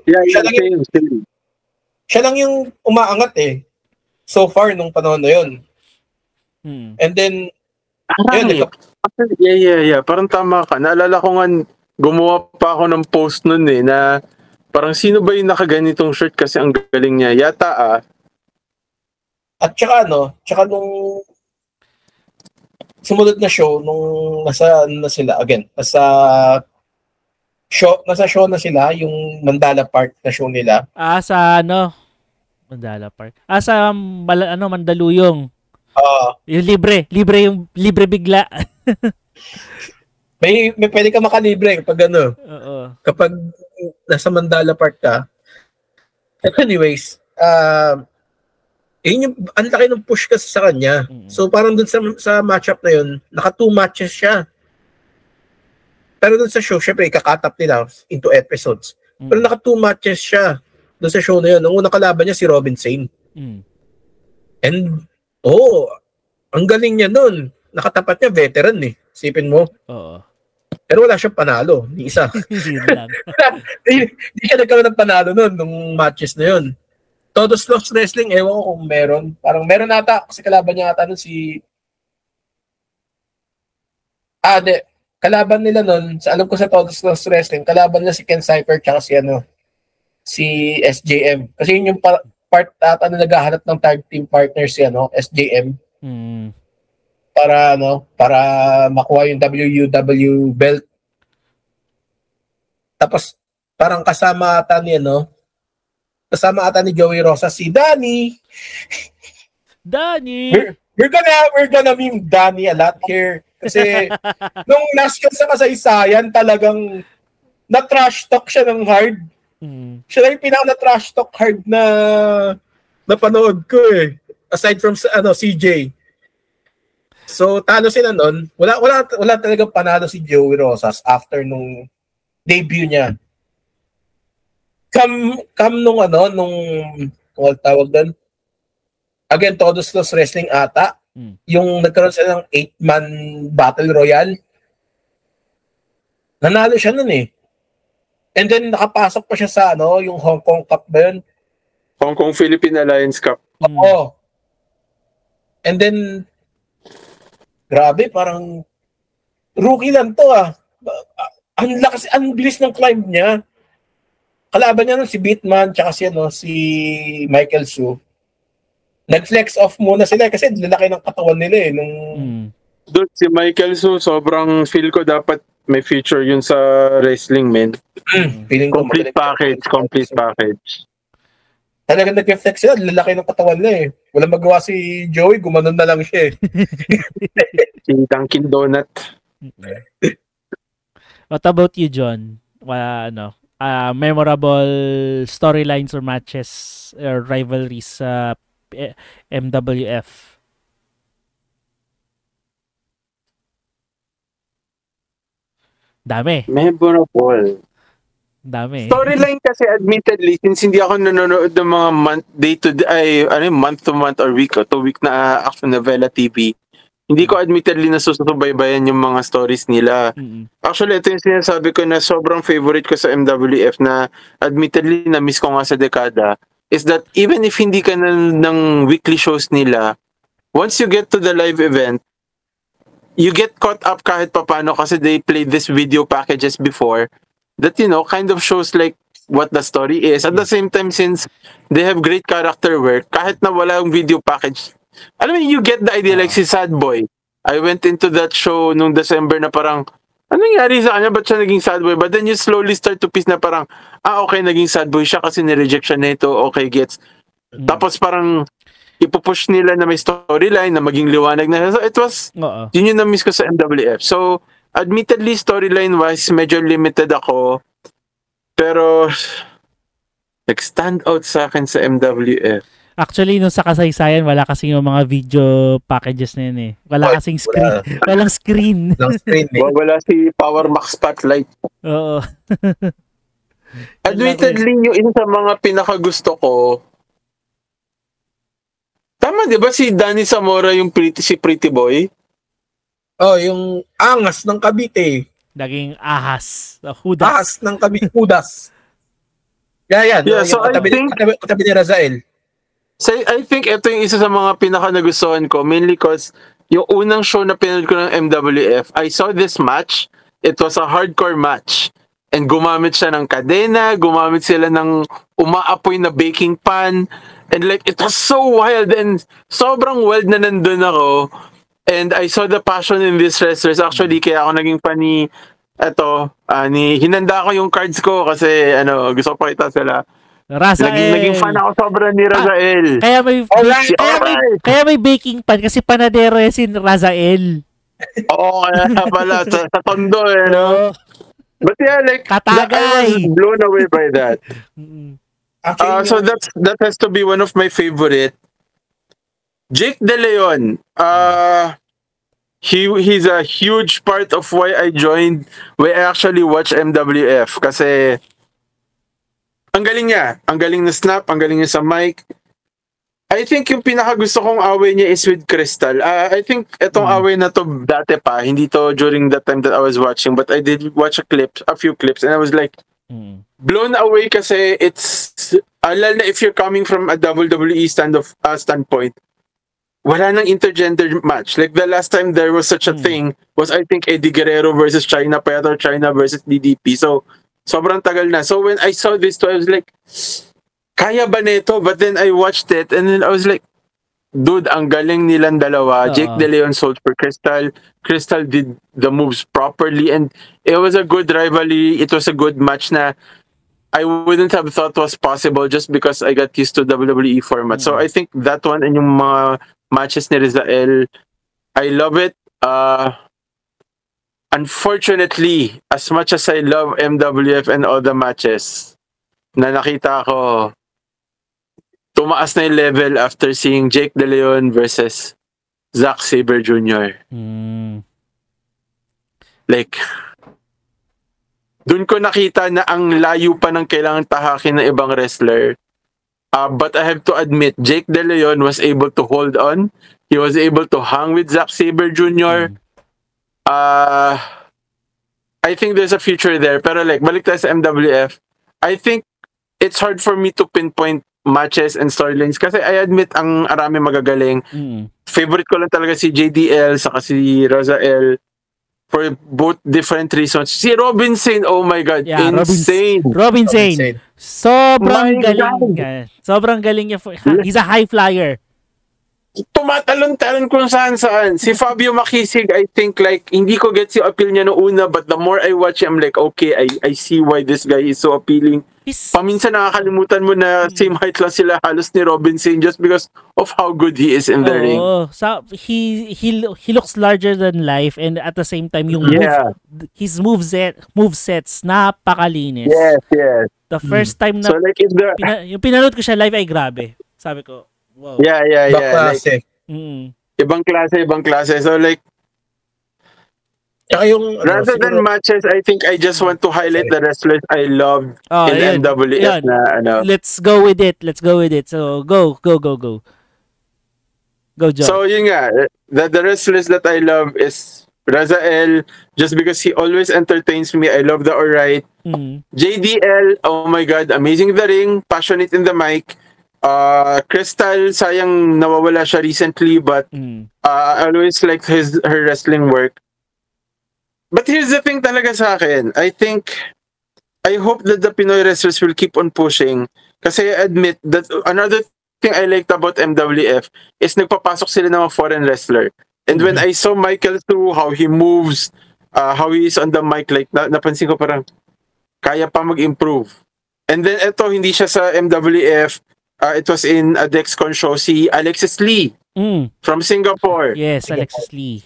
[SPEAKER 3] siya lang yung umaangat eh. So far nung panahon na yun. And then
[SPEAKER 4] parang tama ka. Naalala ko nga gumawa pa ako ng post noon eh na parang sino ba yung nakaganitong shirt kasi ang galing niya. Yata
[SPEAKER 3] At tsaka nung sumunod na show nung nasa show na sila yung Mandala Park na show nila.
[SPEAKER 1] Sa Mandala Park. Sa Mandaluyong. Yung libre bigla.
[SPEAKER 3] may pwede ka makalibre kapag kapag nasa Mandala Park ka. Anyways, yun yung ang laki ng push kasi sa kanya. So parang dun sa matchup na yun, naka 2 matches siya. Pero dun sa show, syempre ika-cut up nila into episodes. Pero naka 2 matches siya dun sa show na yun. Ang unang kalaban niya si Robin Sane. And ang galing niya nun. Nakatapat niya veteran eh. Sipin mo. Pero wala siyang panalo, ni isa. Hindi siya nagkaroon ng panalo nun nung matches na yun. Todos Los Wrestling, ewan ko kung meron. Parang meron nata, kasi kalaban niya ata nun si... Kalaban nila nun, alam ko sa Todos Los Wrestling, kalaban nila si Ken Cypher tsaka si SJM. Kasi yun yung part ata na naghahanap ng tag team partner si SJM. Para makuha yung WUW belt. Tapos, parang kasama ata ni Joey Rosas si Danny.
[SPEAKER 1] Danny!
[SPEAKER 3] We're gonna meme Danny a lot here. Kasi, nung last show sa kasaysayan, talagang na-trash talk siya ng hard. Siya lang yung pinaka-na-trash talk hard na napanood ko eh. Aside from CJ. So, talo sila nun. Wala talagang panalo si Joey Rosas after nung debut niya. Nung tawag doon, again, Todos Los Wrestling ata, yung nagkaroon sila ng 8-man battle royale, nanalo siya nun eh. And then, nakapasok pa siya sa yung Hong Kong Cup ba yun?
[SPEAKER 4] Hong Kong Philippine Alliance Cup.
[SPEAKER 3] Oo. And then, grabe, parang rookie lang to ah. Ang bilis ng climb niya. Kalaban niya si Beatman tsaka si Michael Su. Nag-flex off muna sila kasi lalaki ng katawan nila eh.
[SPEAKER 4] Dude, si Michael Su, sobrang feel ko dapat may feature yun sa wrestling, man. Complete package.
[SPEAKER 3] Talagang nag-flex sila, lalaki ng katawan nila eh. Walang magawa si Joey, gumanon na lang siya eh.
[SPEAKER 4] Si Dunkin' Donut.
[SPEAKER 1] What about you, John? Memorable storylines or matches or rivalries sa MWF? Dami.
[SPEAKER 4] Memorable.
[SPEAKER 1] Dami.
[SPEAKER 4] Storyline kasi admittedly, since hindi ako nanonood ng mga month to month or week to week na action novela TV, hindi ko admittedly nasusubaybayan yung mga stories nila. Actually, ito yung sinasabi ko na sobrang favorite ko sa MWF na admittedly na-miss ko nga sa dekada, is that even if hindi ka ng weekly shows nila, once you get to the live event, you get caught up kahit papano kasi they played this video packages before that, kind of shows like what the story is. At the same time, since they have great character work, kahit na wala yung video package, alam mo, you get the idea, like si Sad Boy. I went into that show nung December na parang, ano nangyari sa kanya? Ba't siya naging sad boy? But then you slowly start to piece na parang, okay, naging sad boy siya kasi nireject siya nito. Okay, gets. Tapos parang, ipupush nila na may storyline na maging liwanag na. So it was, yun yung na-miss ko sa MWF. So, admittedly, storyline-wise, medyo limited ako. Pero, nag-stand out sa akin sa MWF.
[SPEAKER 1] Actually, nung sa kasaysayan, wala kasing yung mga video packages na yun eh. Wala kasing screen. Walang screen.
[SPEAKER 4] Wala si Power Max Spotlight.
[SPEAKER 1] Oo.
[SPEAKER 4] Admittedly, yung isa sa mga pinakagusto ko, tama, di ba si Danny Zamora yung Pretty Boy?
[SPEAKER 3] Oh, yung angas ng Cavite.
[SPEAKER 1] Naging ahas. Hudas.
[SPEAKER 3] Ahas ng Cavite. Hudas. Yeah,
[SPEAKER 4] so
[SPEAKER 3] katabi ni Razael.
[SPEAKER 4] So I think ito yung isa sa mga pinaka nagustuhan ko, mainly because yung unang show na pinanood ko ng MWF, I saw this match. It was a hardcore match. And gumamit siya ng kadena, gumamit sila ng umaapoy na baking pan. And like, it was so wild and sobrang wild na nandun ako. And I saw the passion in these wrestlers. Actually, kaya ako naging fan hinanda ko yung cards ko kasi gusto ko pakita sila.
[SPEAKER 1] Razael.
[SPEAKER 4] Naging fan ako sobra ni Razael.
[SPEAKER 1] Kaya may baking pan kasi panadero yan si Razael.
[SPEAKER 4] Oo, kaya pala sa tondo no? But yeah, like,
[SPEAKER 1] Katagay.
[SPEAKER 4] I was blown away by that. So that has to be one of my favorite. Jake De Leon. He's a huge part of why I actually watch MWF kasi ang galing niya. Ang galing na snap, ang galing niya sa mic. I think yung pinakagusto kong away niya is with Crystal. I think itong away na to dati pa, hindi to during the time that I was watching, but I did watch a few clips, and I was like, blown away kasi it's, lalo na if you're coming from a WWE standpoint, wala nang intergender match. Like the last time there was such a thing was I think Eddie Guerrero versus China Peta, China versus DDP. So, sobrang tagal na. So when I saw this, I was like, kaya ba nito? But then I watched it and then I was like, dude, ang galing nilang dalawa.
[SPEAKER 1] Oo.
[SPEAKER 4] Jake De Leon sold for Crystal. Crystal did the moves properly, and it was a good rivalry. It was a good match na I wouldn't have thought was possible just because I got used to WWE format. So I think that one and yung mga matches ni Rizael, I love it. Unfortunately, as much as I love MWF and all the matches na nakita ko, tumaas na yung level after seeing Jake De Leon versus Zack Sabre Jr. Like, dun ko nakita na ang layo pa ng kailangan tahakin ng ibang wrestler. But I have to admit, Jake De Leon was able to hold on. He was able to hang with Zack Sabre Jr. I think there's a future there. Pero like, balik tayo sa MWF, I think it's hard for me to pinpoint matches and storylines kasi I admit ang arami magagaling. Favorite ko lang talaga si JDL saka si Razael for both different reasons. Si Robin Sane, oh my God,
[SPEAKER 1] Yeah,
[SPEAKER 4] insane.
[SPEAKER 1] Robin Sane. Sobrang
[SPEAKER 4] My
[SPEAKER 1] galing niya. Sobrang galing niya. He's a high flyer.
[SPEAKER 4] Tumatalon-talon kung saan-saan. Si Fabio Makisig, I think like, hindi ko get yung appeal niya noong una, but the more I watch him, I'm like, okay, I see why this guy is so appealing. Paminsan nakakalimutan mo na same height lang sila halos ni Robin Sane just because of how good he is in the ring.
[SPEAKER 1] So he looks larger than life, and at the same time yung his movesets napakalinis.
[SPEAKER 4] Yes.
[SPEAKER 1] The first time na
[SPEAKER 4] so like if the
[SPEAKER 1] yung pinanood ko siya live ay grabe. Sabi ko, wow.
[SPEAKER 4] Yeah.
[SPEAKER 3] Klase.
[SPEAKER 4] Like, ibang klase. So like rather than matches, I think I just want to highlight the wrestlers I loved in MWF na ano.
[SPEAKER 1] Let's go with it. So go. Go, John.
[SPEAKER 4] So yun nga, the wrestlers that I love is Razael, just because he always entertains me. I love the alright. JDL, oh my God, amazing in the ring, passionate in the mic. Crystal, sayang nawawala siya recently, but I always liked her wrestling work. But here's the thing talaga sa akin. I hope that the Pinoy wrestlers will keep on pushing. Kasi I admit that another thing I liked about MWF is nagpapasok sila ng mga foreign wrestler. And when I saw Michael through how he moves, how he is on the mic, like napansin ko parang kaya pa mag-improve. And then eto, hindi siya sa MWF. It was in a DexCon show, si Alexis Lee from Singapore.
[SPEAKER 1] Yes, Alexis Lee.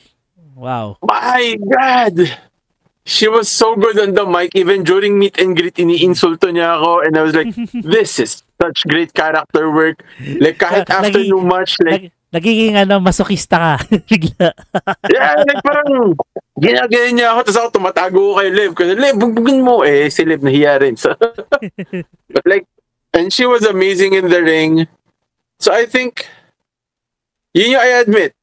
[SPEAKER 1] Wow.
[SPEAKER 4] My God! She was so good on the mic. Even during meet and greet, iniinsulto niya ako. And I was like, this is such great character work. Like, kahit after yung match, like...
[SPEAKER 1] Nagiging masokista ka. Bigla.
[SPEAKER 4] Yeah, like parang ginagayan niya ako. Tapos ako tumatago ko kay Liv. Kasi Liv, bugbugin mo. Si Liv nahiya rin. So, but like, and she was amazing in the ring. So I think, yun yung I admit.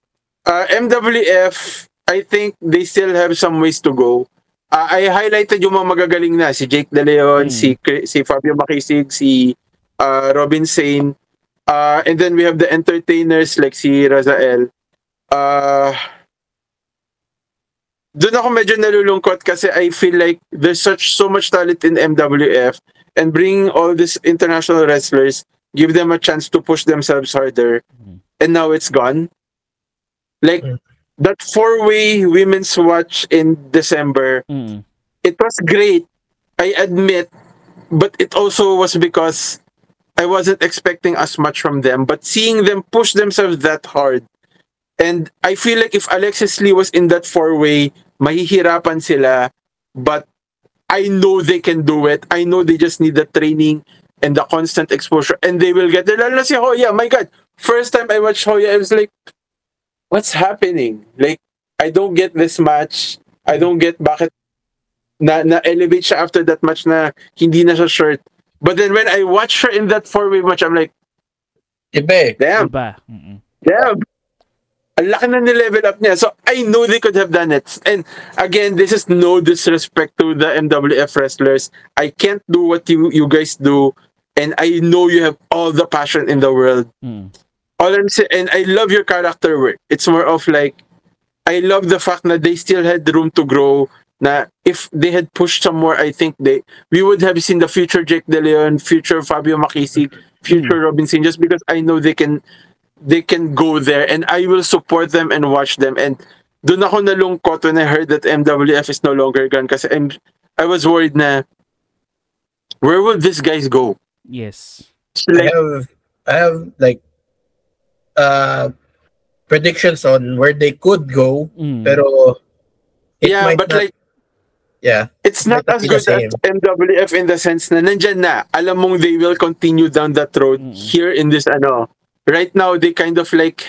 [SPEAKER 4] MWF, I think they still have some ways to go. I highlighted yung mga magagaling na, si Jake De Leon, si Fabio Makisig, si Robin Sane, and then we have the entertainers like si Razael. Doon ako medyo nalulungkot kasi I feel like there's so much talent in MWF, and bringing all these international wrestlers, give them a chance to push themselves harder, and now it's gone. Like, that 4-way women's watch in December, it was great, I admit, but it also was because I wasn't expecting as much from them. But seeing them push themselves that hard, and I feel like if Alexis Lee was in that 4-way, mahihirapan sila, but I know they can do it. I know they just need the training and the constant exposure, and they will get there. Lalo na si Hoya, my God, first time I watched Hoya, I was like, what's happening? Like, I don't get this match. I don't get bakit na-elevate siya after that match na hindi na siya shirt. But then when I watch her in that 4-way match, I'm like, damn. Damn. Ang laki na ni-level up niya. So, I know they could have done it. And again, this is no disrespect to the MWF wrestlers. I can't do what you guys do. And I know you have all the passion in the world. All I'm saying, and I love your character work. It's more of like, I love the fact that they still had room to grow. Na if they had pushed some more, I think we would have seen the future Jake De Leon, future Fabio Makisig, future Robin Sane, just because I know they can they can go there, and I will support them and watch them. And doon ako nalungkot when I heard that MWF is no longer gone kasi I was worried na where will these guys go?
[SPEAKER 1] Yes.
[SPEAKER 3] I have like predictions on where they could go, pero
[SPEAKER 4] it's not as good as MWF in the sense na nandyan na. Alam mong they will continue down that road here in this right now they kind of like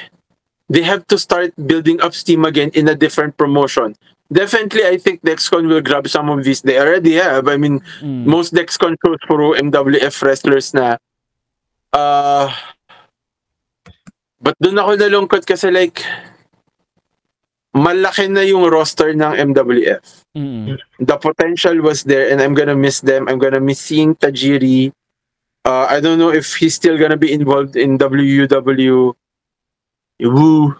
[SPEAKER 4] they have to start building up steam again in a different promotion. Definitely, I think Dexcon will grab some of these. They already have. I mean, most Dexcon shows for MWF wrestlers na. But doon ako nalungkot kasi like, malaki na yung roster ng MWF. The potential was there and I'm gonna miss them. I'm gonna miss seeing Tajiri. I don't know if he's still gonna be involved in WUW. Woo.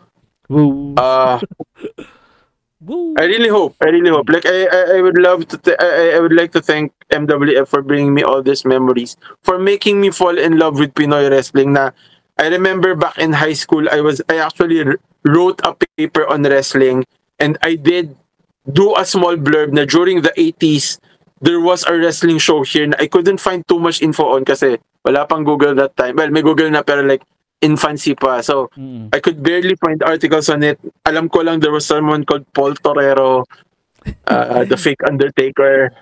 [SPEAKER 4] I really hope. Like I would love to. I would like to thank MWF for bringing me all these memories, for making me fall in love with Pinoy wrestling. Na I remember back in high school, I actually wrote a paper on wrestling, and I did do a small blurb na during the 80s there was a wrestling show here na I couldn't find too much info on kasi wala pang Google that time. Well, may Google na pero like infancy pa. So, I could barely find articles on it. Alam ko lang there was someone called Paul Torero, the fake Undertaker.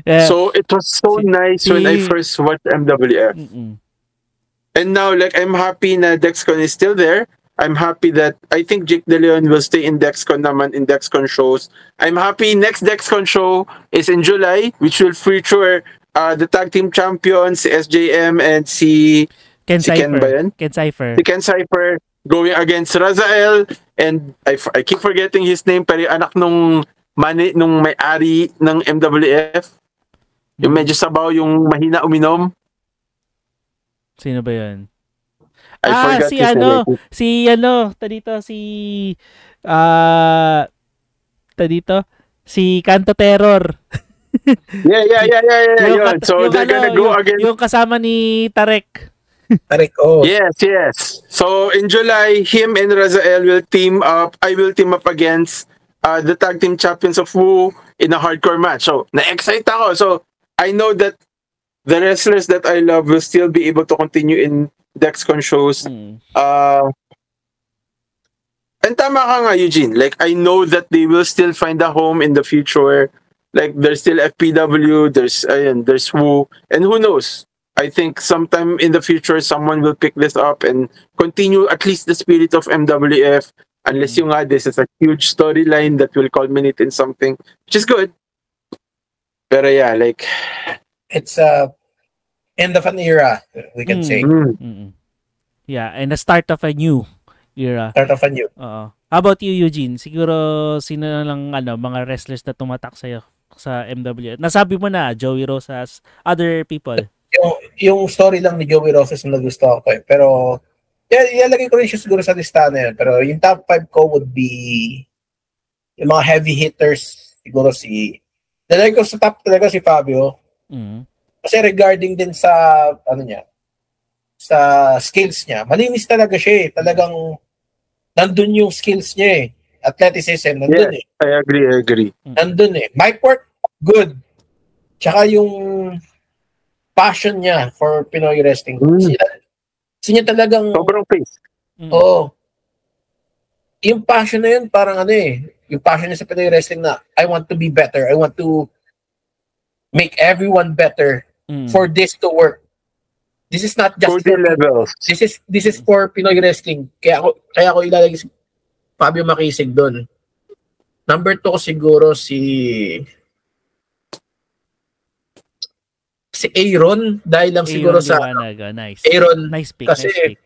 [SPEAKER 4] So, it was so nice when I first watched MWF. And now, like, I'm happy na Dexcon is still there. I'm happy that I think Jake De Leon will stay in Dexcon naman, in Dexcon shows. I'm happy next Dexcon show is in July, which will feature the tag team champions, si SJM and si
[SPEAKER 1] Ken Cypher.
[SPEAKER 4] Si Ken Cypher going against Razael, and I keep forgetting his name, pero anak nung may-ari ng MWF. Yung medyo sabaw, yung mahina uminom.
[SPEAKER 1] Sino ba yun?
[SPEAKER 4] I forgot his name.
[SPEAKER 1] Si Kanto Terror.
[SPEAKER 4] Yeah. So they're gonna go against
[SPEAKER 1] yung kasama ni Tarek.
[SPEAKER 4] Yes. So in July, him and Razael will team up. I will team up against the tag team champions of Wu in a hardcore match. So na-excite ako. So I know that the wrestlers that I love will still be able to continue in Dexcon shows. And tama ka nga, Eugene. Like, I know that they will still find a home in the future. Like, there's still FPW, there's Wu, and who knows? I think sometime in the future, someone will pick this up and continue at least the spirit of MWF. Unless yung this is a huge storyline that will culminate in something, which is good. Pero yeah, like,
[SPEAKER 3] it's end of an era, we can say.
[SPEAKER 1] Yeah, and the start of a new era. How about you, Eugene? Siguro sino lang mga wrestlers na tumatak sa'yo sa MWF? Nasabi mo na, Joey Rosas, other people.
[SPEAKER 3] Yung story lang ni Joey Rosas na nagustuhan ko Pero ilalagay ko rin siya siguro sa listahan na yun. Pero yung top 5 ko would be yung mga heavy hitters. Siguro nalagay ko sa top talaga si Fabio. Kasi regarding din sa sa skills niya, malinis talaga siya Talagang nandun yung skills niya Athleticism, nandun
[SPEAKER 4] I agree.
[SPEAKER 3] Nandun mic work, good. Tsaka yung passion niya for Pinoy wrestling. Kasi niya talagang
[SPEAKER 4] sobrang face.
[SPEAKER 3] Oo. Yung passion na yun, parang yung passion niya sa Pinoy wrestling na I want to be better. I want to make everyone better for this to work. This is not just
[SPEAKER 4] for levels.
[SPEAKER 3] This is for Pinoy wrestling. Kaya ako ilalagay si Fabio Makisig doon. Number 2 siguro si Aaron dahil lang siguro sa
[SPEAKER 1] nice.
[SPEAKER 3] Aaron
[SPEAKER 1] nice pick,
[SPEAKER 3] kasi
[SPEAKER 1] nice pick.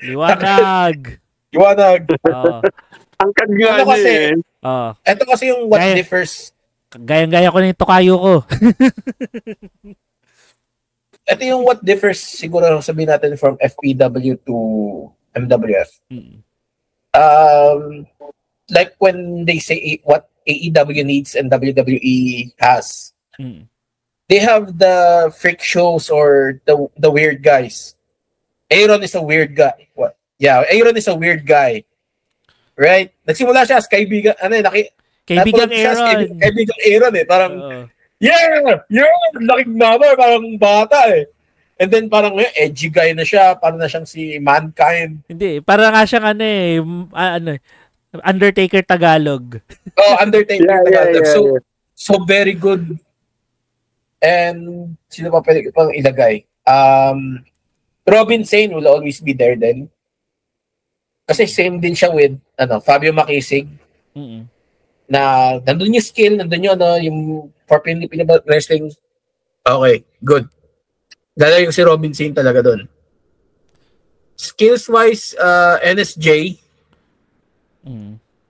[SPEAKER 1] Liwanag.
[SPEAKER 4] Ang kanya
[SPEAKER 3] kasi ito kasi yung what differs.
[SPEAKER 1] Gayang-gaya ko na yung tokayo ko.
[SPEAKER 3] Ito yung what differs siguro sabihin natin from FPW to MWF. Like when they say what AEW needs and WWE has. they have the freak shows or the weird guys. Aaron is a weird guy. What? Yeah, Aaron is a weird guy. Right? Nagsimula siya as kaibigan,
[SPEAKER 1] Kaibigang Aaron.
[SPEAKER 3] Kaibigang Aaron eh. Parang, yeah! Laking mama, parang bata eh. And then parang ngayon, edgy guy na siya. Parang na siyang si Mankind.
[SPEAKER 1] Hindi, parang nga siyang Undertaker Tagalog.
[SPEAKER 3] Oh, Undertaker Tagalog. So very good. And sino pa pwede pang ilagay? Robin Sane will always be there then. Kasi same din siya with Fabio Makisig. Na nandun yung skill, nandun yung for Filipino wrestling. Okay, good. Lalagay ko si Robin Sane talaga doon. Skills-wise, NSJ.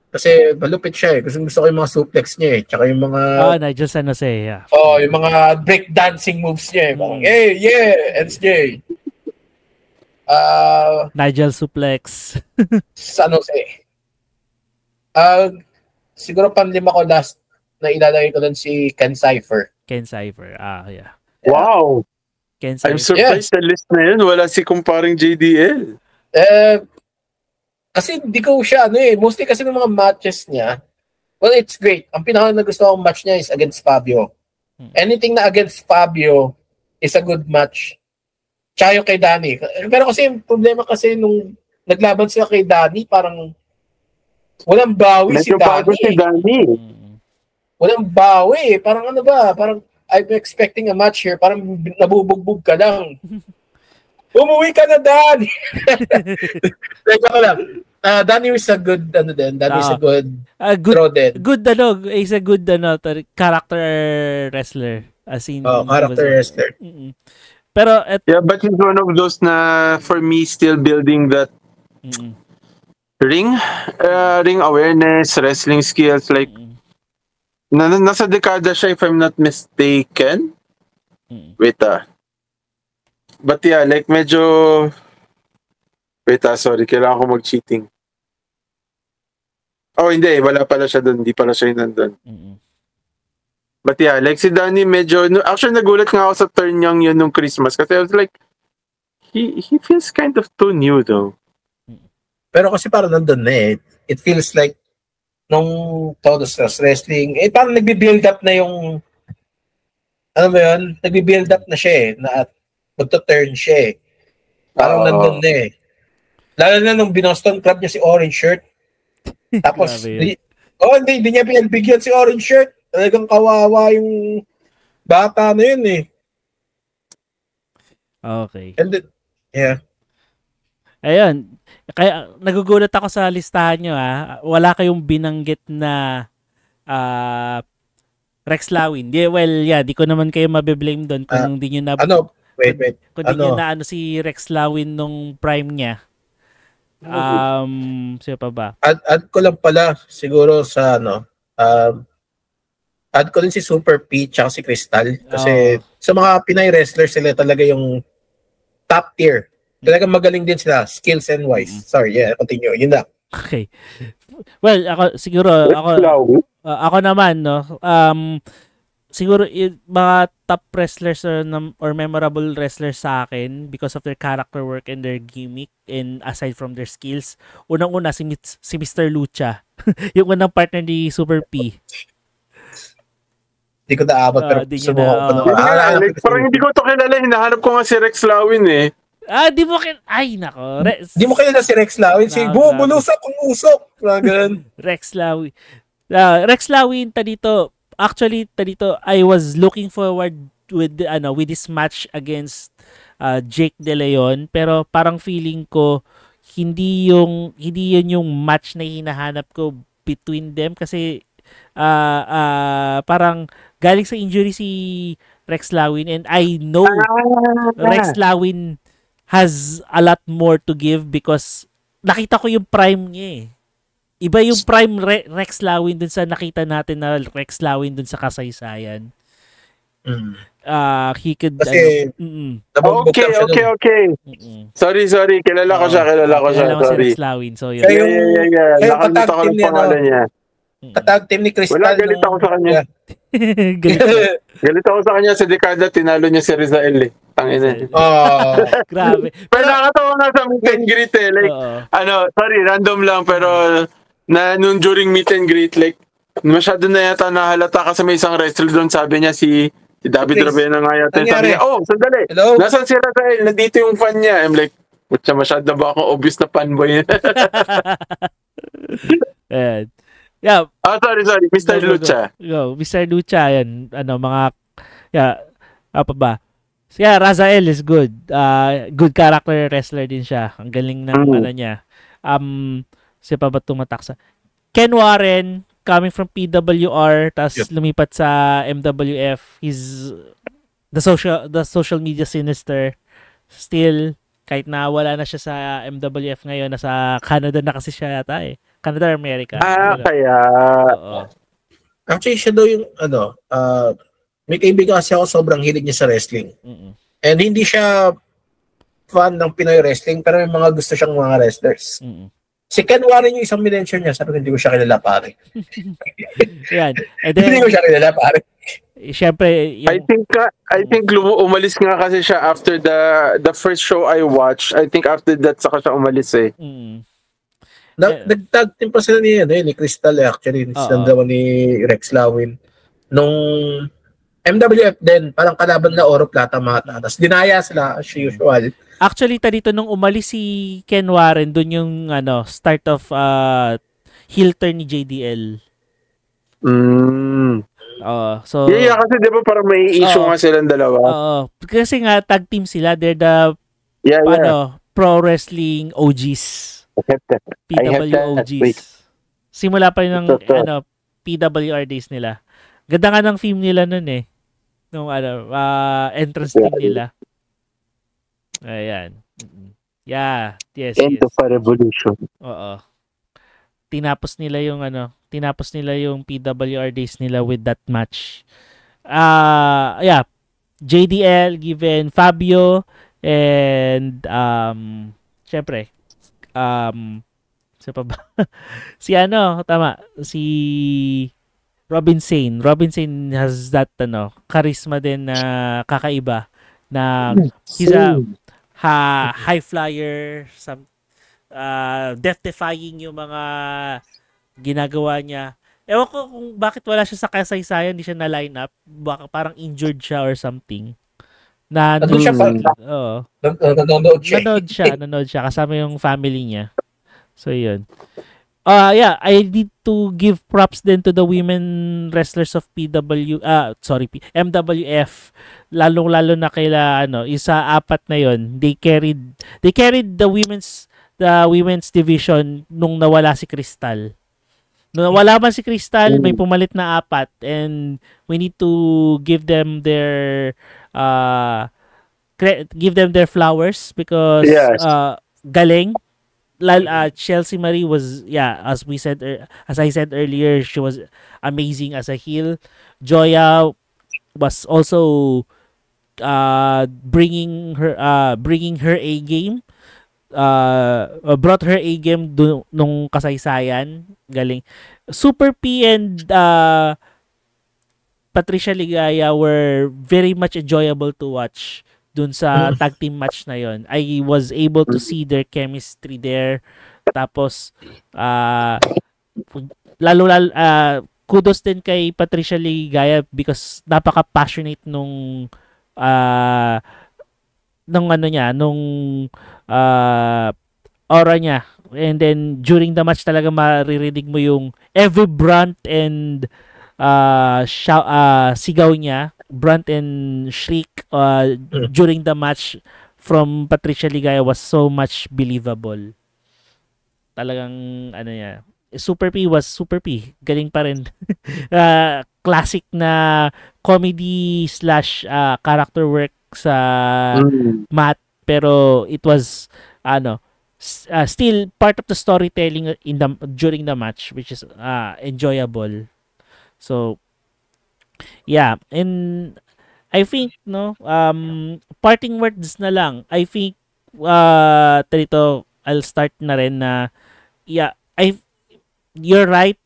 [SPEAKER 3] Kasi malupit siya eh. Kasi gusto ko yung mga suplex niya eh. Tsaka yung mga...
[SPEAKER 1] Nigel San Jose, yeah.
[SPEAKER 3] Yung mga breakdancing moves niya eh. Parang, NSJ.
[SPEAKER 1] Nigel Suplex.
[SPEAKER 3] San Jose. Siguro panlima ko last na ilalagay ko doon si Ken Cypher.
[SPEAKER 1] Ken Cypher, yeah.
[SPEAKER 4] Wow!
[SPEAKER 1] Ken Cypher.
[SPEAKER 4] I'm surprised sa list na yun. Wala si kumparing JDL.
[SPEAKER 3] Kasi di ko siya, mostly kasi ng mga matches niya, well, it's great. Ang pinaka na gusto kong match niya is against Fabio. Anything na against Fabio is a good match. Tsaka yung kay Danny. Pero kasi yung problema kasi nung naglaban sila kay Danny, parang walang bawi si Danny. Walang bawi. Parang parang I'm expecting a match here. Parang nabubugbog ka lang. Umuwi ka na, Danny! Teka ko lang. Danny is a good, Danny is a good draw din.
[SPEAKER 1] Good, is a good, character wrestler. As in,
[SPEAKER 3] character wrestler.
[SPEAKER 1] Pero,
[SPEAKER 4] yeah, but he's one of those na, for me, still building that ring awareness, wrestling skills, like, nasa dekada siya, if I'm not mistaken. Wait, but yeah, like medyo... Wait, sorry, kailangan ko mag-cheating. Oh, hindi, wala pala siya doon, hindi pala siya nandun. But yeah, like si Danny medyo... Actually, nagulat nga ako sa turn niyang yun nung Christmas kasi I was like, he feels kind of too new though.
[SPEAKER 3] Pero kasi parang nandun na eh. It feels like nung Todos Wrestling, parang nagbi-build up na yung nagbi-build up na siya eh, na magto-turn siya eh. Parang nandun na eh. Lalo na nung Binoston Club niya si Orange Shirt. Tapos, hindi niya pinabigyan si Orange Shirt. Talagang kawawa yung bata na yun eh.
[SPEAKER 1] Okay.
[SPEAKER 3] And then, yeah.
[SPEAKER 1] Ayun. Kaya nagugulat ako sa listahan nyo Wala kayong binanggit na Rex Lawin. Di ko naman kayo mabiblame doon kung hindi nyo na...
[SPEAKER 3] Wait.
[SPEAKER 1] Kung hindi nyo na si Rex Lawin nung prime niya. Sino pa ba?
[SPEAKER 3] Add ko lang pala siguro sa add ko din si Super P tsaka si Crystal. Kasi sa mga Pinay wrestlers sila talaga yung top tier. Talagang magaling din sila, skills and wise. Sorry, continue. Yun na.
[SPEAKER 1] Okay. Well, ako naman, siguro mga top wrestlers or memorable wrestlers sa akin because of their character work and their gimmick and aside from their skills. Unang-una, si Mr. Lucha. Yung unang partner ni Super P.
[SPEAKER 3] Hindi ko naabot pero
[SPEAKER 4] parang hindi ko ito kilala. Hinahanap ko nga si Rex Lawin eh.
[SPEAKER 1] Di mo ay, nako.
[SPEAKER 3] Di mo kilala si Rex Lawin. Si bumulusok ang usok.
[SPEAKER 1] Rex Lawin. Rex Lawin, actually, I was looking forward with this match against Jake De Leon. Pero parang feeling ko, hindi yun yung match na hinahanap ko between them. Kasi parang galing sa injury si Rex Lawin. And I know Rex Lawin has a lot more to give because nakita ko yung prime niya eh. Iba yung prime Rex Lawin dun sa nakita natin na Rex Lawin dun sa kasaysayan. He could...
[SPEAKER 3] Kasi...
[SPEAKER 4] Okay. Sorry. Kilala ko siya.
[SPEAKER 1] Sorry.
[SPEAKER 4] Si Rex
[SPEAKER 1] Lawin. So, yun.
[SPEAKER 4] Yeah. Nakalimutan ko ng pangalan niya.
[SPEAKER 3] Katag team ni Crystal.
[SPEAKER 4] Wala, galit ako sa kanya. Galit ako sa kanya sa dekada, tinalo niya si Rizael eh. Tangina.
[SPEAKER 1] Grabe.
[SPEAKER 4] Pero nakatawa nga sa meet and greet eh. Like, sorry, random lang, pero nung during meet and greet, like, masyado na yata nahalata kasi may isang wrestler doon, sabi niya si David Ravena nga yata. Sabi niya, sandali.
[SPEAKER 3] Hello?
[SPEAKER 4] Nasaan si Rizael? Nandito yung fan niya. I'm like, putya, masyado ba akong obvious na fanboy?
[SPEAKER 1] And, yeah.
[SPEAKER 4] Sorry. Mr. Lucha.
[SPEAKER 1] Mr. Lucha, yan. Apa ba? So, Razael is good. Good character wrestler din siya. Ang galing ng niya. Siya pa ba tumatak sa Ken Warren, coming from PWR, tas lumipat sa MWF. He's the social media sinister. Still, kahit na wala na siya sa MWF ngayon, nasa Canada na kasi siya yata eh. Canada, America.
[SPEAKER 4] Kaya.
[SPEAKER 3] Actually, siya daw yung, may kaibigan kasi ako sobrang hilig niya sa wrestling. And hindi siya fan ng Pinoy wrestling, pero may mga gusto siyang mga wrestlers. Si Ken Warren yung isang minention niya, sabi ko, hindi ko siya kilala pare.
[SPEAKER 1] Yan. And then,
[SPEAKER 3] hindi ko siya kilala pare.
[SPEAKER 1] Siyempre,
[SPEAKER 4] I think umalis nga kasi siya after the first show I watched. I think after that saka siya umalis eh.
[SPEAKER 3] Nag-tag team pa sila ni Crystal actually. Sinandawan ni Rex Lawin. Nung MWF din, parang kalaban na Oro Plata mga tatas. Dinaya sila as usual.
[SPEAKER 1] Actually, dito nung umalis si Ken Warren, dun yung start of heel turn ni JDL. So
[SPEAKER 4] kasi di ba parang may issue nga silang dalawa.
[SPEAKER 1] Kasi nga tag team sila, they're the pro wrestling OGs. PW OGs. Simula pa yung PWR days nila. Ganda nga ng theme nila nun eh. Nung entrance theme nila. Ayan. Yeah. Yes.
[SPEAKER 4] End of a revolution.
[SPEAKER 1] Oo. Tinapos nila yung PWR days nila with that match. JDL given Fabio and syempre siya pa ba? Si Robin Sane. Robin Sane has that charisma din na kakaiba na he's a high flyer, death-defying yung mga ginagawa niya. Ewan ko kung bakit wala siya sa kasaysayan, hindi siya na line up. Baka parang injured siya or something. Nanonood siya kasama yung family niya. So yun. I need to give props then to the women wrestlers of MWF. Lalo na kaila apat na yon. They carried the women's division nung nawala si Crystal. Nung nawala man si Crystal, may pumalit na apat, and we need to give them their flowers because galing. Chelsea Marie was, as I said earlier, she was amazing as a heel. Joya was also bringing her A game. Brought her A game nung kasaysayan. Galing. Super P and Patricia Ligaya were very much enjoyable to watch dun sa tag team match na yon. I was able to see their chemistry there. Tapos kudos din kay Patricia Ligaya because napaka-passionate nung aura niya. And then during the match talaga maririnig mo yung every brunt and sigaw niya, brunt and shriek during the match from Patricia Ligaya was so much believable. Talagang Super P was Super P. Galing pa rin. Classic na comedy / character work sa mat, pero it was still part of the storytelling during the match, which is enjoyable. So and I think parting words na lang. I think dito I'll start na rin na you're right.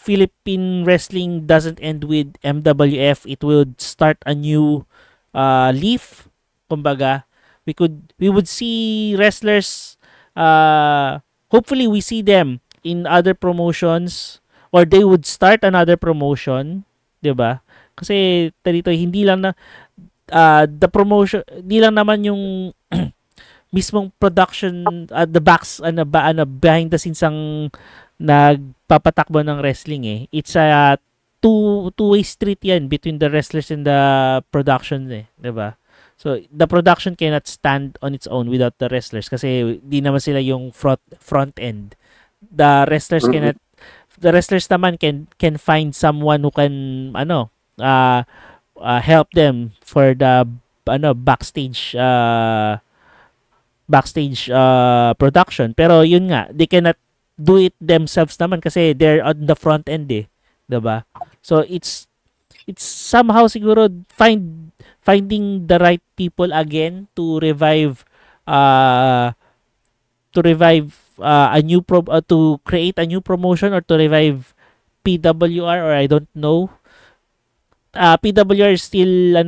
[SPEAKER 1] Philippine wrestling doesn't end with MWF, it would start a new leaf. Kumbaga, we would see wrestlers, hopefully we see them in other promotions, or they would start another promotion, 'di ba? Kasi dito hindi lang na the promotion, hindi lang naman yung mismong production at the backs behind the scenes ang nagpapatakbo ng wrestling eh. It's a two-way street yan between the wrestlers and the production eh, 'di ba? So the production cannot stand on its own without the wrestlers kasi di naman sila yung front end. The wrestlers cannot, the wrestlers naman can find someone who can help them for the backstage production. Pero yun nga, they cannot do it themselves naman kasi they're on the front end eh, 'di ba? So it's somehow siguro finding the right people again to revive a new to create a new promotion or to revive PWR, or I don't know. PWR is still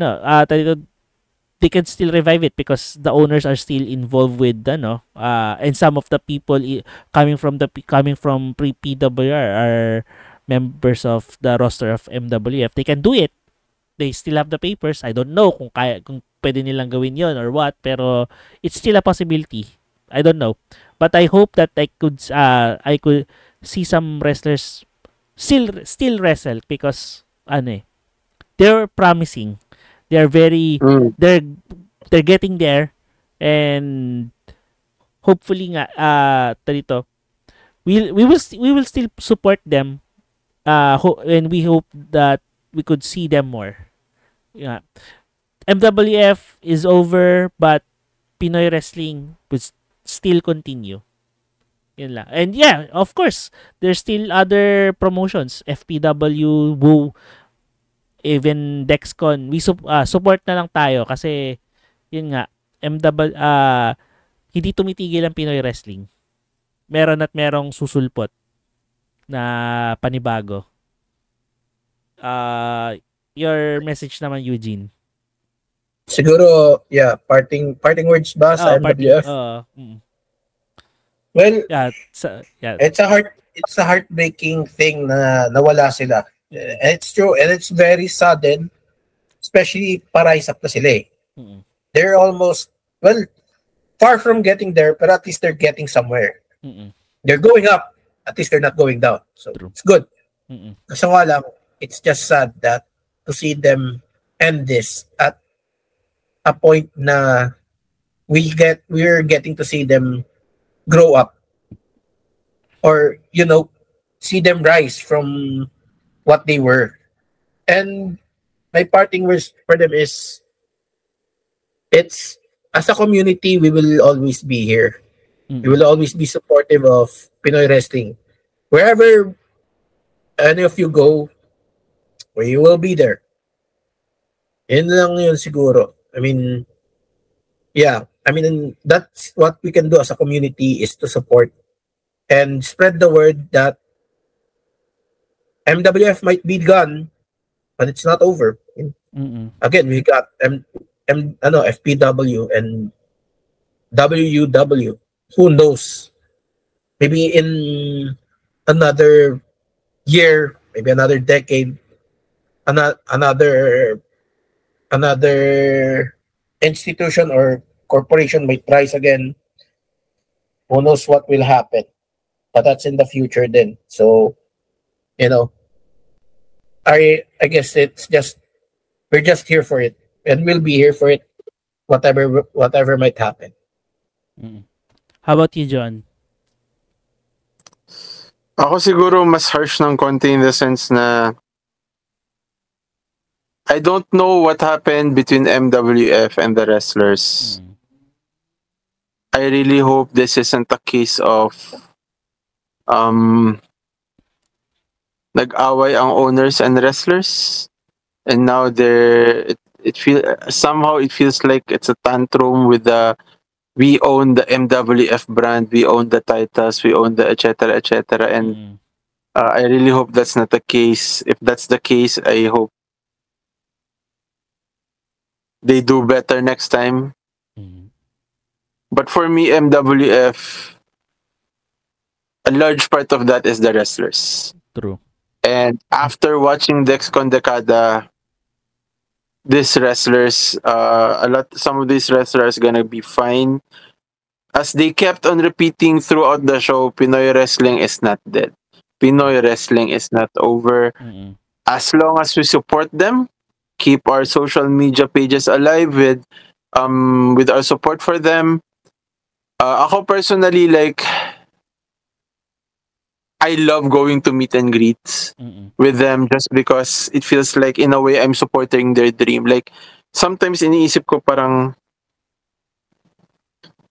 [SPEAKER 1] they can still revive it because the owners are still involved with and some of the people coming from pre-PWR are members of the roster of MWF. They can do it. They still have the papers. I don't know kung pwede nilang gawin yon or what, pero it's still a possibility. I don't know. But I hope that I could see some wrestlers still wrestle because they're promising. They're very they're getting there, and hopefully nga we will still support them, and we hope that we could see them more. Yeah. MWF is over, but Pinoy wrestling would still continue. Yun lang. And yeah, of course, there's still other promotions. FPW, WOO, even Dexcon. We support na lang tayo kasi yun nga, hindi tumitigil ang Pinoy wrestling. Meron at merong susulpot na panibago. Your message naman, Eugene.
[SPEAKER 3] Siguro, yeah, parting words ba sa MWF? Well, yeah, it's a heartbreaking thing na nawala sila. And it's true, and it's very sudden, especially pa-rise up na sila eh. They're almost, well, far from getting there, but at least they're getting somewhere. They're going up, at least they're not going down. So true. It's good. Kasi nga lang, it's just sad that to see them end this at a point na we're getting to see them grow up, or see them rise from what they were. And my parting words for them is, it's, as a community, we will always be here. We will always be supportive of Pinoy wrestling. Wherever any of you go, we will be there. Yun lang yun siguro. I mean, yeah. I mean, that's what we can do as a community, is to support and spread the word that MWF might be gone, but it's not over. Again, we got FPW and WUW. Who knows? Maybe in another year, maybe another decade, another institution or corporation might rise again. Who knows what will happen? But that's in the future then. So, I guess it's just, we're just here for it, and we'll be here for it, whatever might happen.
[SPEAKER 1] How about you, John?
[SPEAKER 4] Ako siguro mas harsh ng konti in the sense na I don't know what happened between MWF and the wrestlers. I really hope this isn't a case of nag-away ang owners and wrestlers, and now it feels like it's a tantrum with the, we own the MWF brand, we own the titles, we own the etc., and I really hope that's not the case. If that's the case, I hope they do better next time. But for me, MWF, a large part of that is the wrestlers.
[SPEAKER 1] True.
[SPEAKER 4] And after watching Dexcon Decada, these wrestlers, some of these wrestlers are gonna be fine. As they kept on repeating throughout the show, Pinoy wrestling is not dead. Pinoy wrestling is not over. As long as we support them, keep our social media pages alive with our support for them. Ako personally, like, I love going to meet and greets with them just because it feels like in a way I'm supporting their dream. Like, sometimes iniisip ko parang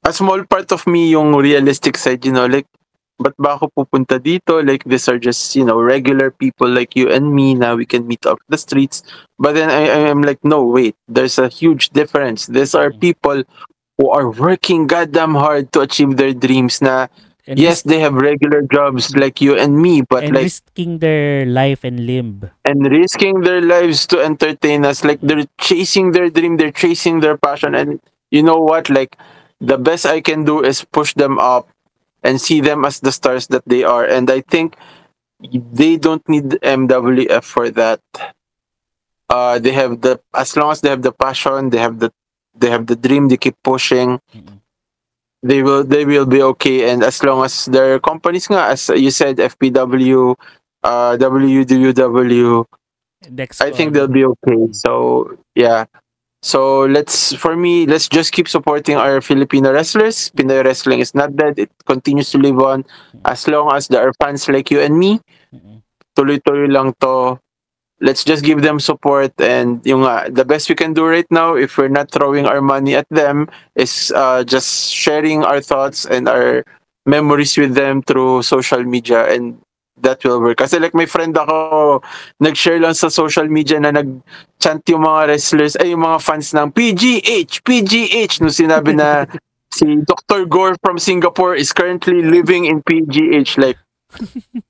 [SPEAKER 4] a small part of me yung realistic side, like, ba't ba ako pupunta dito? Like, these are just, regular people like you and me. Now we can meet up the streets. But then I'm like, no, wait, there's a huge difference. These are people who are working goddamn hard to achieve their dreams na, and yes, they have regular jobs like you and me, but
[SPEAKER 1] and
[SPEAKER 4] like
[SPEAKER 1] risking their life and limb.
[SPEAKER 4] And risking their lives to entertain us. Like, they're chasing their dream, they're chasing their passion. And you know what? Like, the best I can do is push them up and see them as the stars that they are. And I think they don't need MWF for that. They have as long as they have the passion, they have the dream, they keep pushing. They will be okay. And as long as their companies nga, as you said, FPW, WWW, I think they'll be okay. So yeah. So let's just keep supporting our Filipino wrestlers. Pinoy wrestling is not dead. It continues to live on as long as there are fans like you and me. Tuloy-tuloy lang to. Let's just give them support, and the best we can do right now, if we're not throwing our money at them, is just sharing our thoughts and our memories with them through social media, and that will work. Kasi like my friend ako, nag-share lang sa social media na nag-chant yung mga wrestlers, yung mga fans ng PGH, nung sinabi na si Dr. Gore from Singapore is currently living in PGH. Like,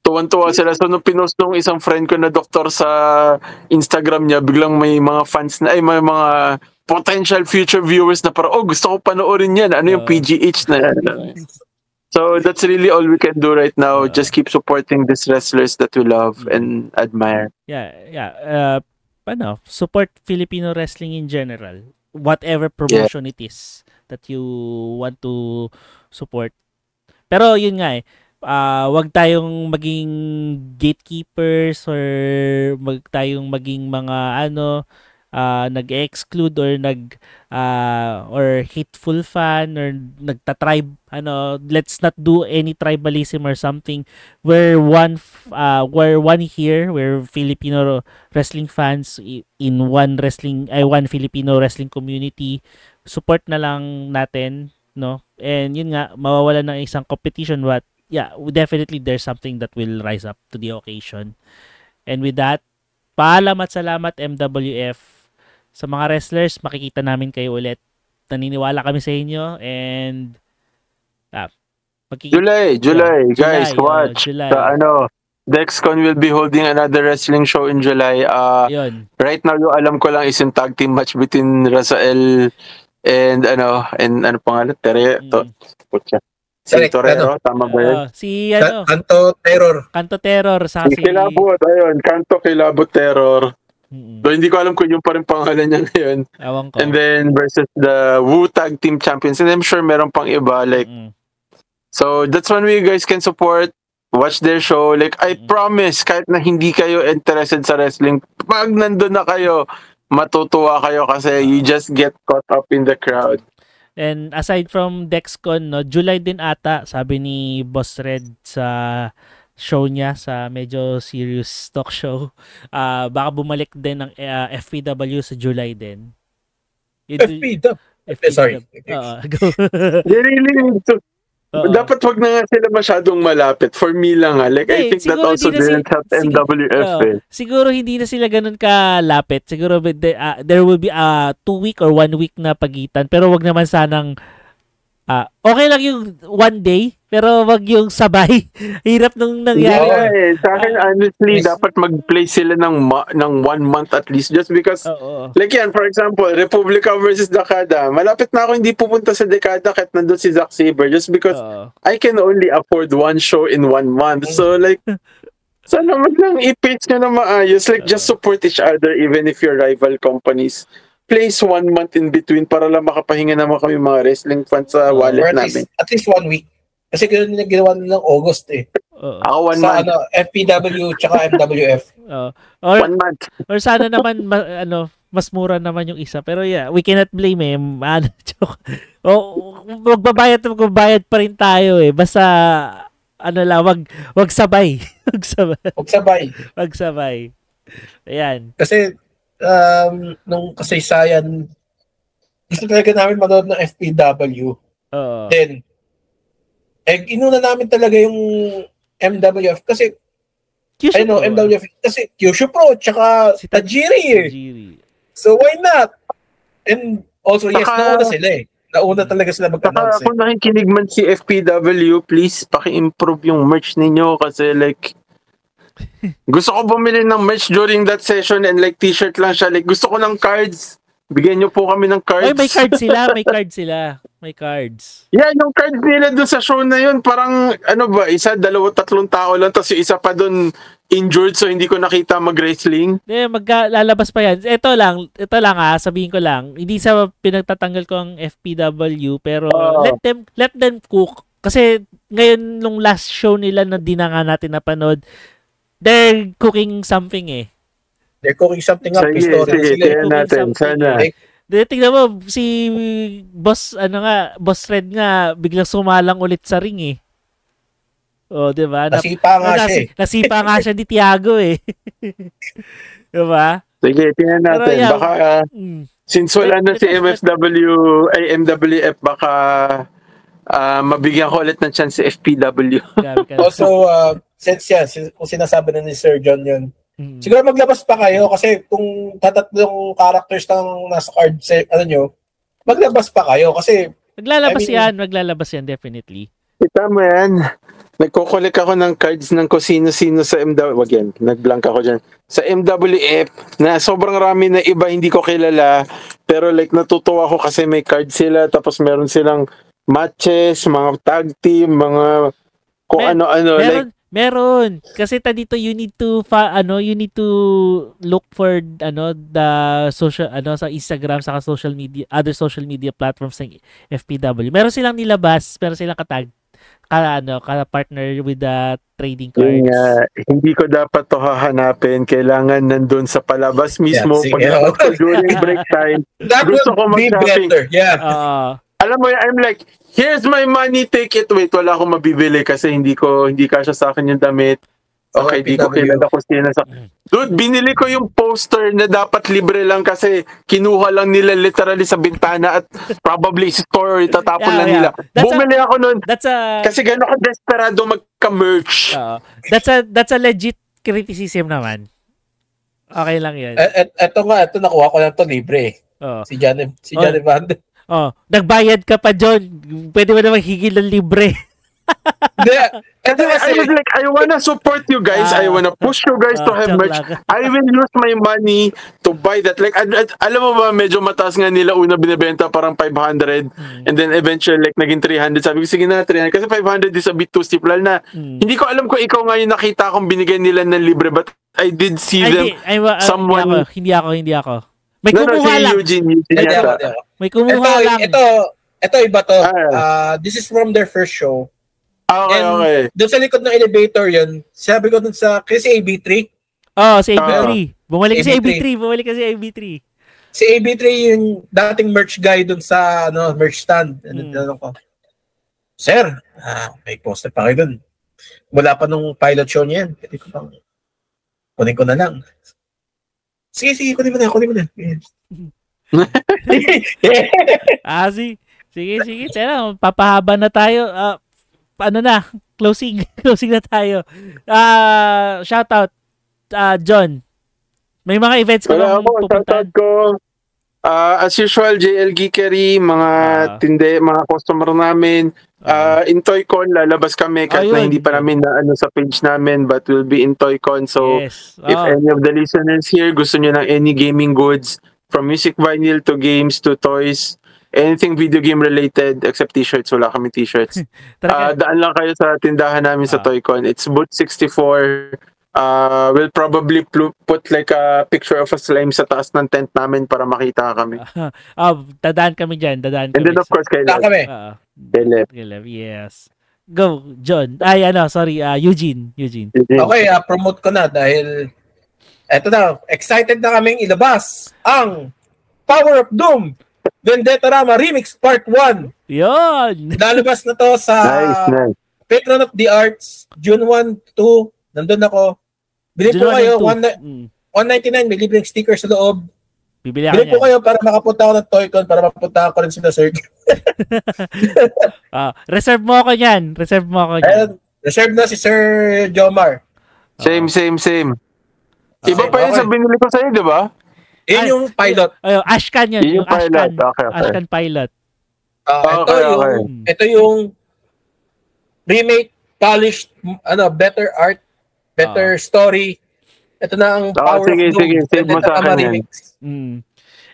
[SPEAKER 4] tuwan-tuwa sila. So, nung pinost nung isang friend ko na doktor sa Instagram niya, biglang may mga fans na, may mga potential future viewers na parang, gusto ko panoorin yan. Ano yung PGH na yan? So, that's really all we can do right now. Just keep supporting these wrestlers that we love and admire.
[SPEAKER 1] Yeah. Support Filipino wrestling in general. Whatever promotion it is that you want to support. Pero yun nga wag tayong maging gatekeepers or wag tayong maging mga nag-exclude or or hateful fan or nagta-tribe. Let's not do any tribalism or something. We're one here. We're Filipino wrestling fans in one Filipino wrestling community. Support na lang natin, no? And yun nga, mawawala ng isang competition, but yeah, definitely there's something that will rise up to the occasion. And with that, paalam at salamat MWF. Sa mga wrestlers, makikita namin kayo ulit. Naniniwala kami sa inyo, and
[SPEAKER 4] July, guys, watch.
[SPEAKER 1] July.
[SPEAKER 4] Dexcon will be holding another wrestling show in July. Right now, yung alam ko lang is yung tag team match between Razael and ano pangalan? Si Torero, tama ba yun?
[SPEAKER 3] Kanto Terror.
[SPEAKER 1] Sa
[SPEAKER 4] si Kilabot, Kanto Kilabot Terror. So, hindi ko alam kung yung parang pangalan niya ngayon. And then versus the Wu Tag Team Champions. And I'm sure meron pang iba. Like, so that's one way you guys can support. Watch their show. Like, I promise, kahit na hindi kayo interested sa wrestling, pag nandun na kayo, matutuwa kayo kasi you just get caught up in the crowd.
[SPEAKER 1] And aside from Dexcon, July din ata, sabi ni Boss Red sa show niya, sa medyo serious talk show, baka bumalik din ng FPW sa July din.
[SPEAKER 3] FPW? Sorry.
[SPEAKER 1] Go.
[SPEAKER 4] Really? Dapat wag na nga sila masyadong malapit. For me lang like I think that also didn't help MWF.
[SPEAKER 1] Siguro hindi na sila ganun kalapit. Siguro there will be a 2 week or 1 week na pagitan. Pero wag naman sanang okay lang yung 1 day pero wag yung sabay. Hirap nung nangyari.
[SPEAKER 4] Sa akin, honestly, dapat mag-play sila ng 1 month at least just because, like yan, for example, Republica versus Dekada. Malapit na ako hindi pupunta sa Dekada kahit nandun si Zack Sabre just because I can only afford one show in 1 month. So like, sana man lang i-pace nyo na maayos. Like, just support each other even if you're rival companies. Place 1 month in between para lang makapahinga naman kami mga wrestling fans sa wallet namin.
[SPEAKER 3] At least 1 week. Kasi gano'n na ginawa nilang August eh.
[SPEAKER 4] Ako 1 month.
[SPEAKER 3] Sa FPW tsaka MWF.
[SPEAKER 4] 1 month.
[SPEAKER 1] Or sana naman, mas mura naman yung isa. Pero yeah, we cannot blame eh. Magbabayad pa rin tayo eh. Basta, wag sabay. Wag sabay. Ayan.
[SPEAKER 3] Kasi, nung kasaysayan, gusto talaga namin manood ng FPW. Then, inuna namin talaga yung MWF kasi MWF kasi Kyushu Pro tsaka si Tajiri eh. So why not? And also yes, nauna sila eh. Nauna talaga sila mag-announce.
[SPEAKER 4] Kung nakikinig man si FPW, please paki-improve yung merch ninyo kasi like gusto ko bumili ng merch during that session and like t-shirt lang siya. Like gusto ko ng cards. Bigyan niyo po kami ng cards.
[SPEAKER 1] May cards sila. May cards.
[SPEAKER 4] Yeah, yung cards nila doon sa show na yun, parang, 1, 2, 3 tao lang, tapos yung isa pa doon injured, so hindi ko nakita mag-wrestling.
[SPEAKER 1] Lalabas pa yan. Ito lang sabihin ko lang, hindi sa pinagtatanggal ko ang FPW, pero let them cook. Kasi ngayon, nung last show nila na di na nga natin napanood, they're cooking something eh.
[SPEAKER 3] They're cooking something up.
[SPEAKER 4] Sige, natin, sana.
[SPEAKER 1] Tingnan mo, si Boss Red nga, biglang sumalang ulit sa ring eh. Diba? Nasipa nga siya ni Tiago eh. Diba?
[SPEAKER 4] Sige, tingnan natin. Baka, since wala na si MWF, baka mabigyan ko ulit ng chance si FPW.
[SPEAKER 3] Also, since kung sinasabi na ni Sir John yun, siguro maglabas pa kayo kasi kung tatatlong characters ng nasa card maglabas pa kayo kasi
[SPEAKER 1] maglalabas yan definitely.
[SPEAKER 4] Kita mo yan. Nagkukulik ako ng cards ng kung sino-sino sa MWF. Wag yan, nag-blank ako dyan. Sa MWF na sobrang rami na iba hindi ko kilala pero like natutuwa ako kasi may cards sila tapos meron silang matches, mga tag team, mga kung ano-ano.
[SPEAKER 1] Meron. Kasi dito you need to look for the social sa Instagram sa social media, other social media platforms ng FPW. Meron silang nilabas, meron silang partner with the trading cards.
[SPEAKER 4] Hindi ko dapat to hahanapin. Kailangan nandun sa palabas mismo pag during break time. Gusto ko mag-shopping. Alam mo, I'm like, here's my money, take it. Wait, wala akong mabibili kasi hindi kasya sa akin yung damit. Okay, di ko kilala ko sino sa... Dude, binili ko yung poster na dapat libre lang kasi kinuha lang nila literally sa bintana at probably store itatapon lang nila. Bumili ako nun kasi gano'n ka desperado magka-merch.
[SPEAKER 1] That's a legit criticism naman. Okay lang yan.
[SPEAKER 3] Ito nakuha ko lang to libre. Si Johnny Van.
[SPEAKER 1] Nagbayad ka pa, John. Pwede mo naman higil ng libre.
[SPEAKER 4] I wanna support you guys. I wanna push you guys to have merch. I will use my money to buy that. Like, alam mo ba, medyo mataas nga nila una binibenta parang 500 and then eventually like naging 300. Sabi ko, sige na, 300. Kasi 500 is a bit too steep. Lalo na, hindi ko alam kung ikaw nga yung nakita kong binigay nila ng libre but I did see them.
[SPEAKER 1] Hindi ako. May kumuha lang.
[SPEAKER 4] Eugene
[SPEAKER 1] May kumuha lang.
[SPEAKER 3] Ito iba to. This is from their first show.
[SPEAKER 4] Okay.
[SPEAKER 3] Doon sa likod ng elevator yun, sabi ko doon kasi AB3.
[SPEAKER 1] Si AB3. Bumalik si AB3.
[SPEAKER 3] Si AB3 yung dating merch guy doon sa merch stand. Ko, Sir, may poster pa kayo doon. Wala pa nung pilot show niya yan. Kunin ko na lang. Sige, kunin mo na.
[SPEAKER 1] Sige. Tara, papahaba na tayo. Closing na tayo. Shout out, John. May mga events ka bang pupuntahan?
[SPEAKER 4] Shout out ko. As usual, JL Geekery, mga mga customer namin. In Toycon, lalabas kami kahit na
[SPEAKER 1] Ayun.
[SPEAKER 4] hindi pa namin na ano sa page namin, but we'll be in Toycon. So,
[SPEAKER 1] Yes.
[SPEAKER 4] if any of the listeners here gusto nyo ng any gaming goods, from music vinyl to games to toys, anything video game related, except t-shirts, wala kami t-shirts. Daan lang kayo sa tindahan namin sa Toycon. It's Booth 64. We'll probably put like a picture of a slime sa taas ng tent namin para makita kami.
[SPEAKER 1] Dadaan kami dyan.
[SPEAKER 4] And then of course,
[SPEAKER 3] Dadaan kami.
[SPEAKER 1] Caleb, yes. Go, John. Eugene.
[SPEAKER 3] Okay, promote ko na dahil eto na, excited na kaming ilabas ang Power of Doom Vendettarama Remix Part 1.
[SPEAKER 1] Yun!
[SPEAKER 3] Lalabas na to sa
[SPEAKER 4] Nice.
[SPEAKER 3] Patron of the Arts, June 1, 2, nandun ako. Bili po kayo, 199, may libreng sticker sa loob.
[SPEAKER 1] Bili
[SPEAKER 3] po kayo para makapunta ako ng Toycon, para mapunta ko rin sila Sir.
[SPEAKER 1] Reserve mo ako yan.
[SPEAKER 3] Reserve na si Sir Jomar.
[SPEAKER 4] Same. Iba pa yun sa binili ko sa'yo, di ba?
[SPEAKER 3] Yun yung pilot.
[SPEAKER 1] Ashcan yun.
[SPEAKER 4] Yung pilot. Okay.
[SPEAKER 1] Ashcan pilot.
[SPEAKER 3] Ito yung remake, polished, better art, better story. Ito na ang Power of Doom.
[SPEAKER 4] Sige. Save mo sa akin yan.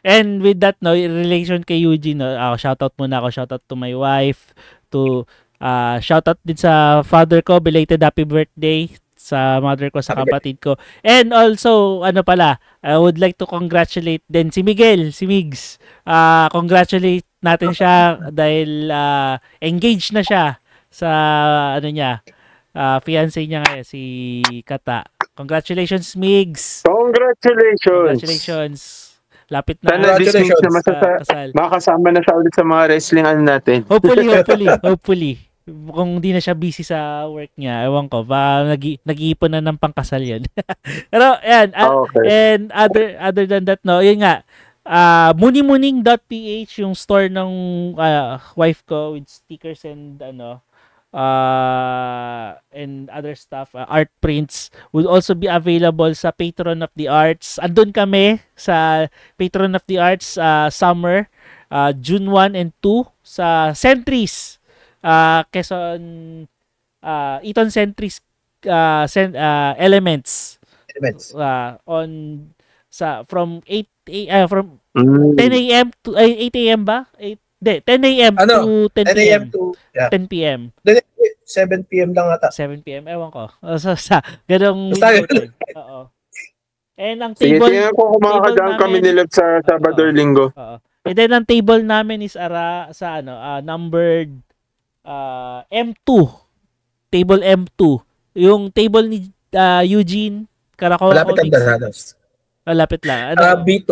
[SPEAKER 1] And with that, no, in relation kay Eugene, no, shoutout muna ako. Shoutout to my wife. Shoutout din sa father ko. Belated happy birthday sa mother ko, sa kapatid ko. And also, I would like to congratulate din si Miguel, si Migs. Congratulate natin siya dahil engaged na siya sa fiancé niya ngayon, si Kata. Congratulations, Migs.
[SPEAKER 4] Congratulations.
[SPEAKER 1] Lapit na.
[SPEAKER 4] Sana this week na makasama na siya ulit sa mga wrestling natin.
[SPEAKER 1] Hopefully. Kung hindi na siya busy sa work niya, ewan ko, nag-iipon na ng pangkasal yun. Pero, yan.
[SPEAKER 4] Okay.
[SPEAKER 1] And other than that, no, yun nga, munimuning.ph, yung store ng wife ko with stickers and and other stuff, art prints will also be available sa Patron of the Arts. Andun kami sa Patron of the Arts summer, June 1 and 2 sa Centris, Quezon, Eton Centris Elements. From 10 a.m. to 8 a.m. ba? 10 a.m. to 10 p.m. 10 p.m.
[SPEAKER 3] 7 p.m. lang ata.
[SPEAKER 1] 7 p.m. Ewan ko. Ganong oo. And ang
[SPEAKER 4] table... Sige, kung
[SPEAKER 1] kumakadaan
[SPEAKER 4] kami nila sa Sabado Linggo.
[SPEAKER 1] And then ang table namin is numbered M2. Table M2. Yung table ni Eugene Caracol.
[SPEAKER 3] Malapit ang Darados.
[SPEAKER 1] Malapit lang.
[SPEAKER 3] B2.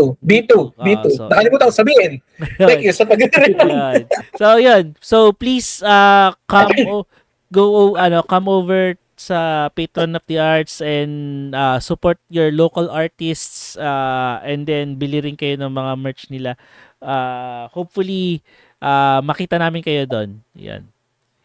[SPEAKER 3] So, nakalimutan ko sabihin. Thank you sa pag-record.
[SPEAKER 1] So, yun. So, please come over sa Patron of the Arts and support your local artists and then bili rin kayo ng mga merch nila. Hopefully, makita namin kayo doon. Yan.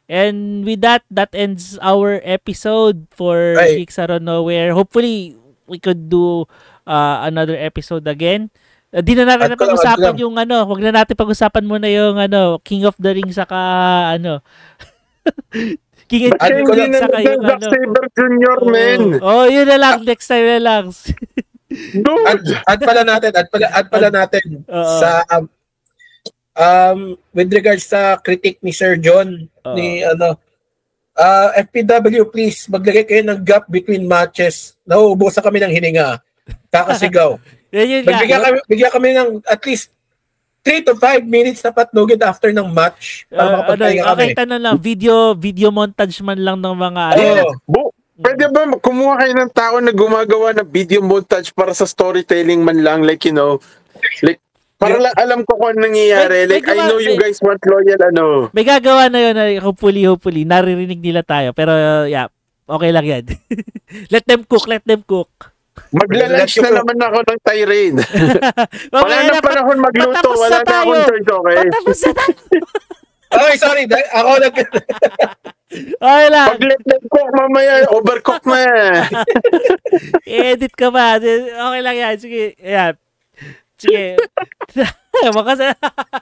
[SPEAKER 1] And with that ends our episode for Geeks Out of Nowhere. Hopefully, we could do another episode again. Di na natin pag-usapan yung wag na natin pag-usapan muna yung King of the Ring saka King and King saka yung
[SPEAKER 4] Zack Sabre Jr. man.
[SPEAKER 1] Yun na lang, next time na lang.
[SPEAKER 3] add pala natin sa with regards sa critique ni Sir John ni FPW, please maglagay kayo ng gap between matches. Nauubusan kami ng hininga. Kakasigaw. Bigyan kami ng at least 3 to 5 minutes na patnugid after ng match para makapagpahinga kami.
[SPEAKER 1] Okay, tanong lang, video montage man lang ng mga
[SPEAKER 4] pwede ba kumuha kayo ng tao na gumagawa ng video montage para sa storytelling man lang, like para lang alam ko kung nangyayari. I know you guys want loyal
[SPEAKER 1] May gagawa na yun, hopefully naririnig nila tayo, pero okay lang yan. Let them cook.
[SPEAKER 4] Magla-lunch na naman ako ng Tyrene. Wala na panahon magluto. Wala na akong choice, okay?
[SPEAKER 1] Patapos na tayo.
[SPEAKER 3] Okay, sorry. Ako
[SPEAKER 1] okay lang.
[SPEAKER 4] Pag-let them cook mamaya, overcook na.
[SPEAKER 1] I-edit ka ba? Okay lang yan. Sige. Ayan. Sige.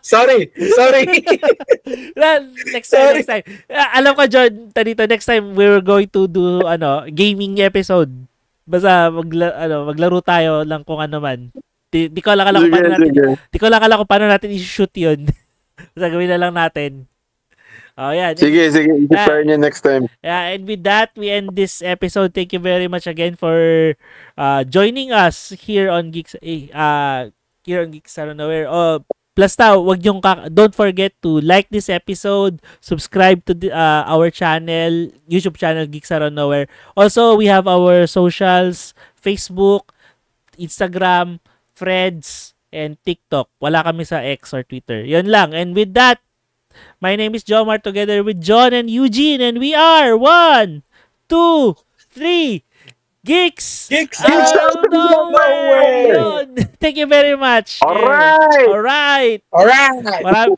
[SPEAKER 3] Sorry.
[SPEAKER 1] Next time. Alam ko, John, next time we're going to do gaming episode. Basta maglaro tayo lang kung ano man. Di ko lang alam kung paano natin i-shoot 'yun. Basta gawin na lang natin. Oh, yeah.
[SPEAKER 4] Sige. I-prepare niyo next time.
[SPEAKER 1] Yeah, and with that, we end this episode. Thank you very much again for joining us here on Geeks Out of Nowhere. Plus don't forget to like this episode, subscribe to our channel, YouTube channel Geeks Out of Nowhere. Also, we have our socials, Facebook, Instagram, Threads, and TikTok. Wala kami sa X or Twitter. Yun lang. And with that, my name is Jomar together with John and Eugene, and we are 1, 2, 3 Geeks Out of Nowhere. Thank you very much. Alright.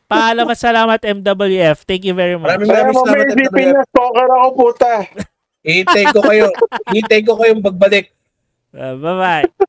[SPEAKER 1] Paalam at salamat MWF. Thank you very much.
[SPEAKER 3] Maraming salamat MWF.
[SPEAKER 4] Stalker ako, puta.
[SPEAKER 3] Hintay ko kayong pagbalik.
[SPEAKER 1] Bye-bye.